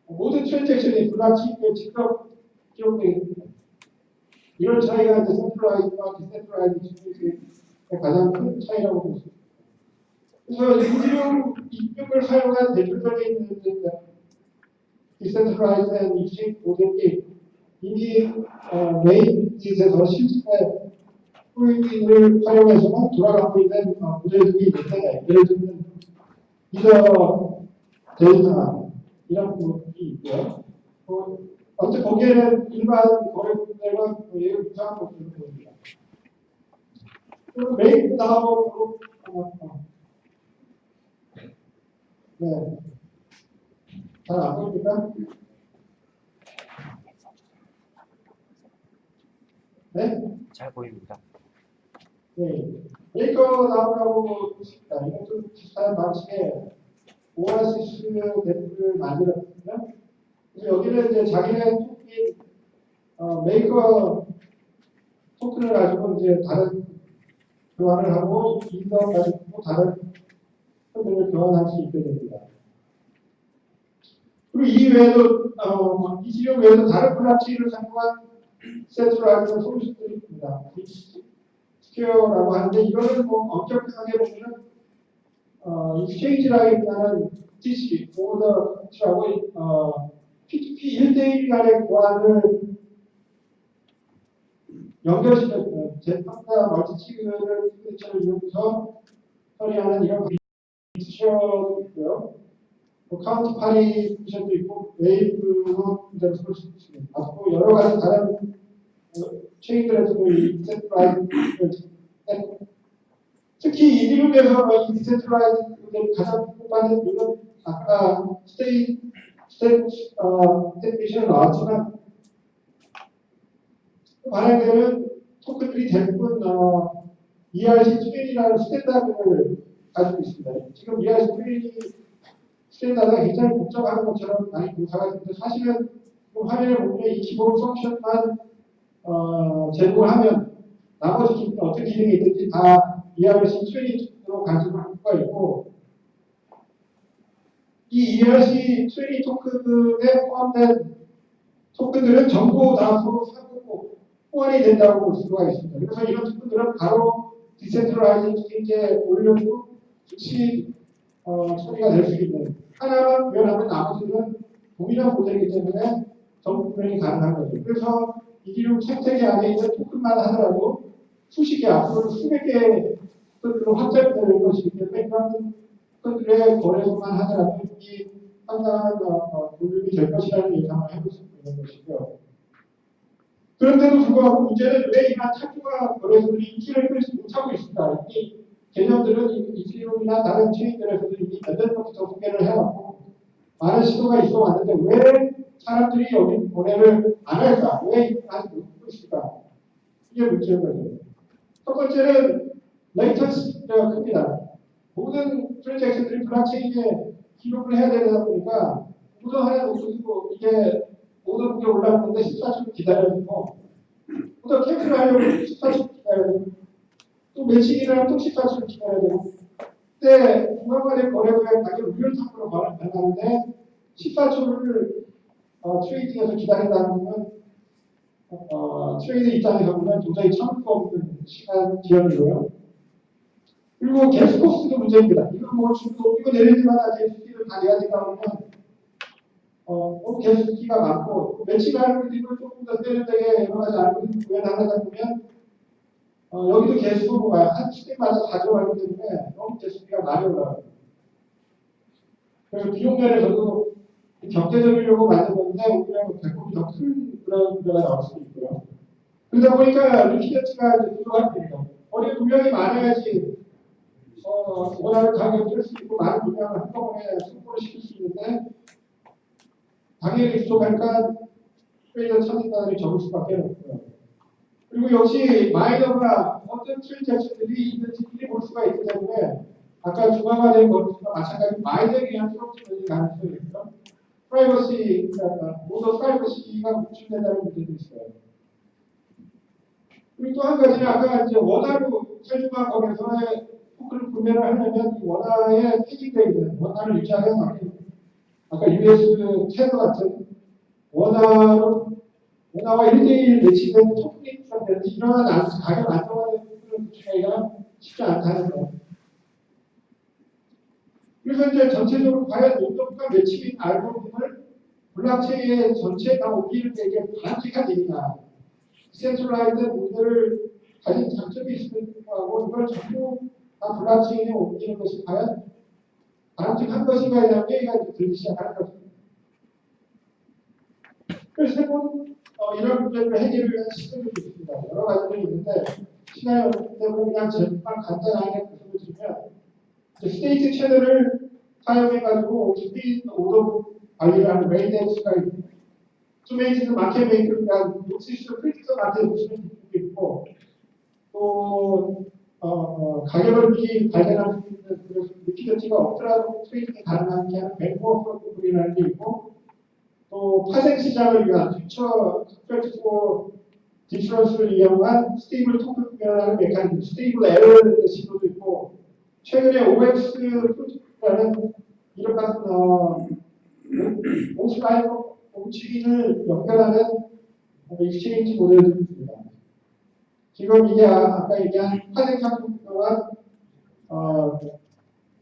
모든 트랜잭션이 블록체인에 직접 기록되게 됩니다. 이런 차이가 디센트럴라이즈와 디센트럴라이즈의 가장 큰 차이라고 볼 수 있습니다. 그래서 이더리움 입력을 사용한 대표적인 디센트럴라이즈 익스체인지 모델이 이미 메인릿에서 실제 코인을 활용해서만 돌아가고 있는 모델들이 있는데 예를 들면 이더 데이터 이런 부분이 있고요. 어쨌든 거기에는 일반 거래분들과 유사한 것들을 보입니다. 그리고 메인 나오고 네. 잘 안 보입니까? 네? 잘 보입니다. 네. 메이커 나오라고 있습니다. 이건 좀 비슷한 방식의 오아시스 대표를 만들었거든요. 그래서 여기는 이제 자기네 토큰, 메이커 토큰을 가지고 이제 다른 교환을 하고 이더 가지고 다른 토큰을 교환할 수 있게 됩니다. 그리고 이 외에도 이시용 외에도 다른 블록체인을 사용한 센트럴라이즈 솔루션들이 있습니다. 스퀘어라고 하는데 이거는 뭐 엄격하게 보면은 익스체인지라기보다는 DC 오더라고 P2P 1대1 간의 보안을 연결시켰어요. 제품과 멀티치그를 이용해서 처리하는 이런 피처도 있고요. 카운트 파리 피처도 있고 웨이브로 그대로 쓸 수 있습니다. 또 여러 가지 다른 체인들에서도 이 디센트라이즈를 특히 이더리움에서 이 디센트럴라이즈 가장 주목받는 이유는 아까 스테이션은 나왔지만 발행되는 토큰들이 대부분 ERC20이라는 스탠다드를 가지고 있습니다. 지금 ERC20 스탠다드가 굉장히 복잡한 것처럼 많이 묘사가 되는데 사실은 화면에 보면 이 기본 펑션만 제공을 하면 나머지 어떤 기능이 있든지 다 ERC20로 간섭할 수가 있고 이 ERC20 토큰에 포함된 토큰들은 전부 다 서로 상호 호환이 된다고 볼 수가 있습니다. 그래서 이런 토큰들은 바로 디센트럴라이즈 exchange에 올려도 즉시 처리가 될 수 있는 하나만 구현하면 나머지는 동일한 모델이기 때문에 전부 구현이 가능한 거죠. 그래서 이더리움 생태계 안에 있는 토큰만 하더라도 수십 개 앞으로 수백 개의 토큰으로 확장될 것이기 때문에 그런 토큰들의 거래소만 하더라도 이 상당한 볼륨이 될 것이라는 예상을 해볼 수 있는 것이고요. 그런데도 불구하고 문제는 왜 이만 탈주가 거래소들이 인기를 끌지 못하고 있을까? 이 개념들은 이더리움이나 다른 체인들에서도 이미 몇 년부터 소개를 해왔고 많은 시도가 있어 왔는데 왜 사람들이 여기 거래를 안 할까? 왜 아직 못 있을까? 이게 문제인 거죠. 첫 번째는 레이턴시가 큽니다. 모든 트랜잭션들이 블록체인에 기록을 해야 되다 보니까 오더 하나 놓치고 이게 오더 북에 올라오는데 14초 기다려야 되고 오더 캔슬 하려고 14초 기다려야 되고 또 매칭이를 하면 또 14초 기다려야 되고 그때 중간간의 거래소의 가격 리얼타임으로 변하는데 14초를 트레이딩에서 기다린다는 건 트레이드 입장에서 보면 도저히 참을 수 없는 시간 기간이고요. 그리고 개수 코스도 문제입니다. 이거 뭐 중도 이거 내릴 때마다 개수기를 다 내야 되다 보면 개수기가 많고 매칭 알고리즘을 조금 더 세련되게 여러 가지 알고리즘 구현하다 보면 여기도 개수가 한 스택마다 가져가기 때문에 너무 개수기가 많이 올라가요. 그래서 비용 면에서도 경제적이려고 만든 건데 오히려 배꼽이 더 큰 그런 문제가 나올 수도 있고요. 그러다 보니까 리퀴디티가 부족한 겁니다. 거래 물량이 많아야지 원하는 가격을 쓸 수 있고 많은 물량을 한꺼번에 승부를 시킬 수 있는데 당연히 부족하니까 트레이더 찾는다는 적을 수밖에 없고요. 그리고 역시 마이너가 어떤 트랜잭션들이 있는지 미리 볼 수가 있기 때문에 아까 중앙화된 거리수가 마찬가지로 마이너에 의한 프로젝트의 가능성이 있죠. 프라이버시, 모두 프라이버시가 노출된다는 문제도 있어요. 그리고 또 한 가지는 아까 이제 원화로 설중한 거기서의 토큰을 구매를 하려면 이 원화에 해지되어 있는 원화를 유지하게 해서 아까 US 테더 같은 원화와 1대1 매치되는 토큰이 있었는데 이러한 가격 안정화된 토큰을 구매하기가 쉽지 않다는 거. 그래서 이제 전체적으로 과연 용도가 매칭인 알고리즘을 블록체인의 전체에 다 옮기는 게 이게 바람직한 일이냐. 디센트럴라이즈 모델을 가진 장점이 있음에도 불구하고 이걸 전부 다 블록체인에 옮기는 것이 과연 바람직한 것인가에 대한 회의가 들기 시작하는 것입니다. 그래서 세번 이런 문제를 해결을 위한 시도들이 있습니다. 여러 가지들이 있는데 시간이 없기 때문에 그냥 제목만 간단하게 말씀을 드리면 스테이트 채널을 사용해가지고 스피드 오더 관리를 하는 메인엑스가 있고 투메이트는 마켓 메이크를 위한 녹시스 크리티컬 마켓 보시는 부분도 있고 또 가격을 미리 발견할 수 있는 그래서 리퀴디티가 없더라도 트레이딩이 가능하게 하는 뱅커 프로토콜이라는 게 있고 또 파생 시장을 위한 퓨처 스펙트포 디퍼런스를 이용한 스테이블 토큰 구현하는 메커니즘 스테이블 에러의 시도도 있고 최근에 OX 프로토콜이라는 이런 같은 오프라인 움직임을 연결하는 익스체인지 모델도 있습니다. 지금 이게 아까 얘기한 파생 상품 또한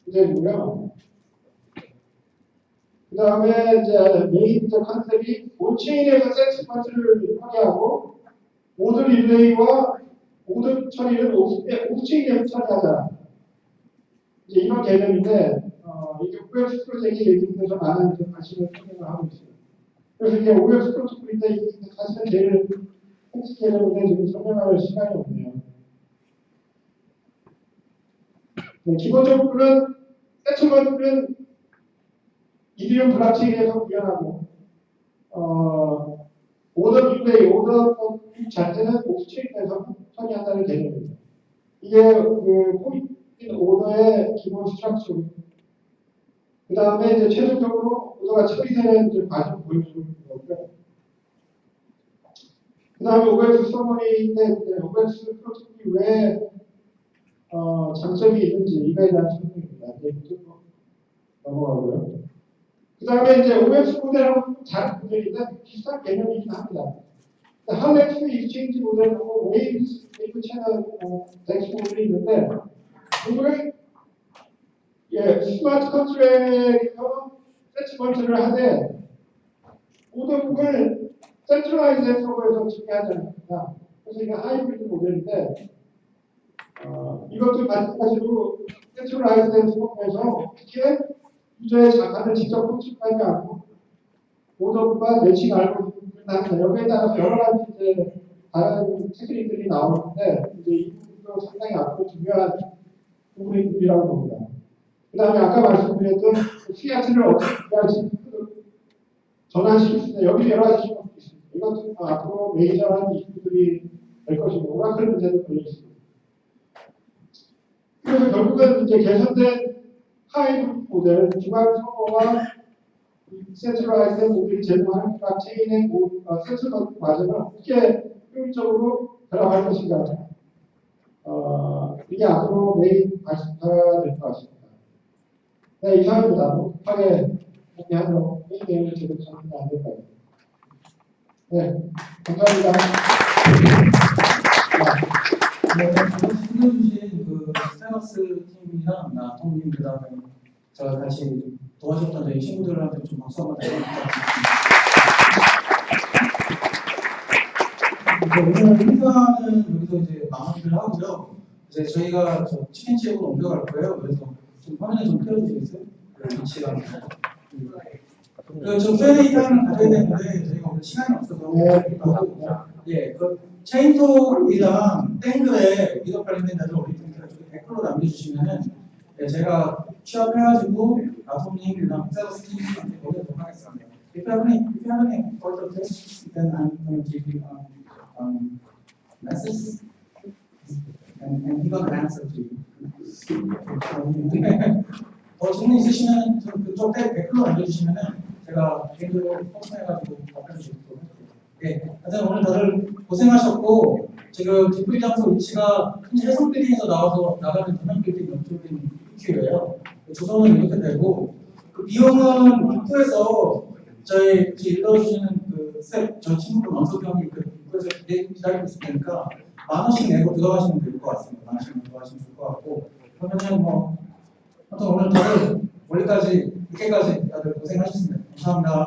문제고요. 그 다음에 이제 메인 컨셉이 온체인에서 세트먼트를 확인하고 모드 릴레이와 모드 처리를 오프체인에서 처리하자. 이제 이런 개념인데 이게 OX 프로젝트 얘기에서 많은 관심을 표명을 하고 있습니다. 그래서 이게 OX 프로토콜인데 사실은 제일 핵심 개념인데 지금 설명할 시간이 없네요. 네, 기본적으로는 세트먼트는 이더리움 블록체인에서 구현하고 오더 뷰의 오더 자체는 옥스체인에서 처리한다는 개념입니다. 이게 그 포인트 오더의 기본 스트럭처. 그 다음에 이제 최종적으로 오더가 처리되는 이제 과정 보여주는 거고요. 그 다음에 OS 서머리인데 OS 프로토콜이 왜 장점이 있는지 이거에 대한 설명입니다. 이제 넘어가고요. 그 다음에 이제 OS 모델하고 다른 모델인데 비슷한 개념이긴 합니다. 할렉스 익스체인지 모델하고 웨이브 채널 덱스 모델이 있는데 그거를 스마트 컨트랙에서 세트먼트를 하되 오더북을 센트럴라이즈 서버에서 처리하지 않습니다. 그래서 이게 하이브리드 모델인데 이것도 마찬가지로 센트럴라이즈 서버에서 어떻게 유저의 자산을 직접 컨트롤하지 않고 오더북과 매칭 알고리즘을 합니다. 여기에 따라서 여러 가지 이제 다른 테크닉들이 나오는데 이제 이 부분도 상당히 앞으로 중요한 부분이라고 봅니다. 그 다음에 아까 말씀드렸던 피아트를 어떻게 해야지 전환시킬 수 있는 여기 여러 가지 기법이 있습니다. 이것도 앞으로 메이저한 이슈들이 될 것이고 오라클 문제도 걸려 있습니다. 그래서 결국은 이제 개선된 하이브리드 모델 중앙 서버와 센트럴라이즈 모델이 제공하는 블록체인의 세트먼트 과정을 어떻게 효율적으로 결합할 것인가 이게 앞으로 메인 관심사가 될 것 같습니다. 네, 이상입니다. 급하게 정리하도록 이 내용을 제대로 정리가 안 될 것 같아요. 네, 감사합니다. 소개해주신 그 스타벅스 팀이랑 아톰님 그다음에 제가 같이 도와줬던 저희 친구들한테 좀 박수 한번 드리겠습니다. 오늘 행사는 여기서 이제 마무리를 하고요. 이제 저희가 치킨집으로 옮겨갈 거예요. 그래서 좀 화면에 좀 띄워주시겠어요? 위치가. 저 Q&A 타임을 가져야 되는데 저희가 오늘 시간이 없어서 예, 그 체인톡이랑 땡글에 미덕 관련된 자료 올릴 테니까 댓글로 남겨주시면은 예, 제가 취합해가지고 아톰님 그다음 스타벅스 팀한테 보내도록 하겠습니다. If you have any further questions, then I'm going to give you message and he will answer to you. 더 질문 있으시면 그쪽 댓글로 남겨주시면은 제가 개인적으로 포함해가지고 답변 드리도록 할게요. 네, 하여튼 오늘 다들 고생하셨고 지금 뒷부리 장소 위치가 현재 해성빌딩에서 나와서 나가는 동양빌딩 옆쪽인 BQ예요. 조성은 이렇게 되고 그 비용은 입구에서 저희 읽어주시는 저 친구분 원석 형이 그 입구에서 기다리고 있을 테니까 10,000원씩 내고 들어가시면 될 것 같습니다. 10,000원 들어가시면 될 것 같고 그러면은 뭐 하여튼 오늘 다들 멀리까지 늦게까지 다들 고생하셨습니다. 감사합니다.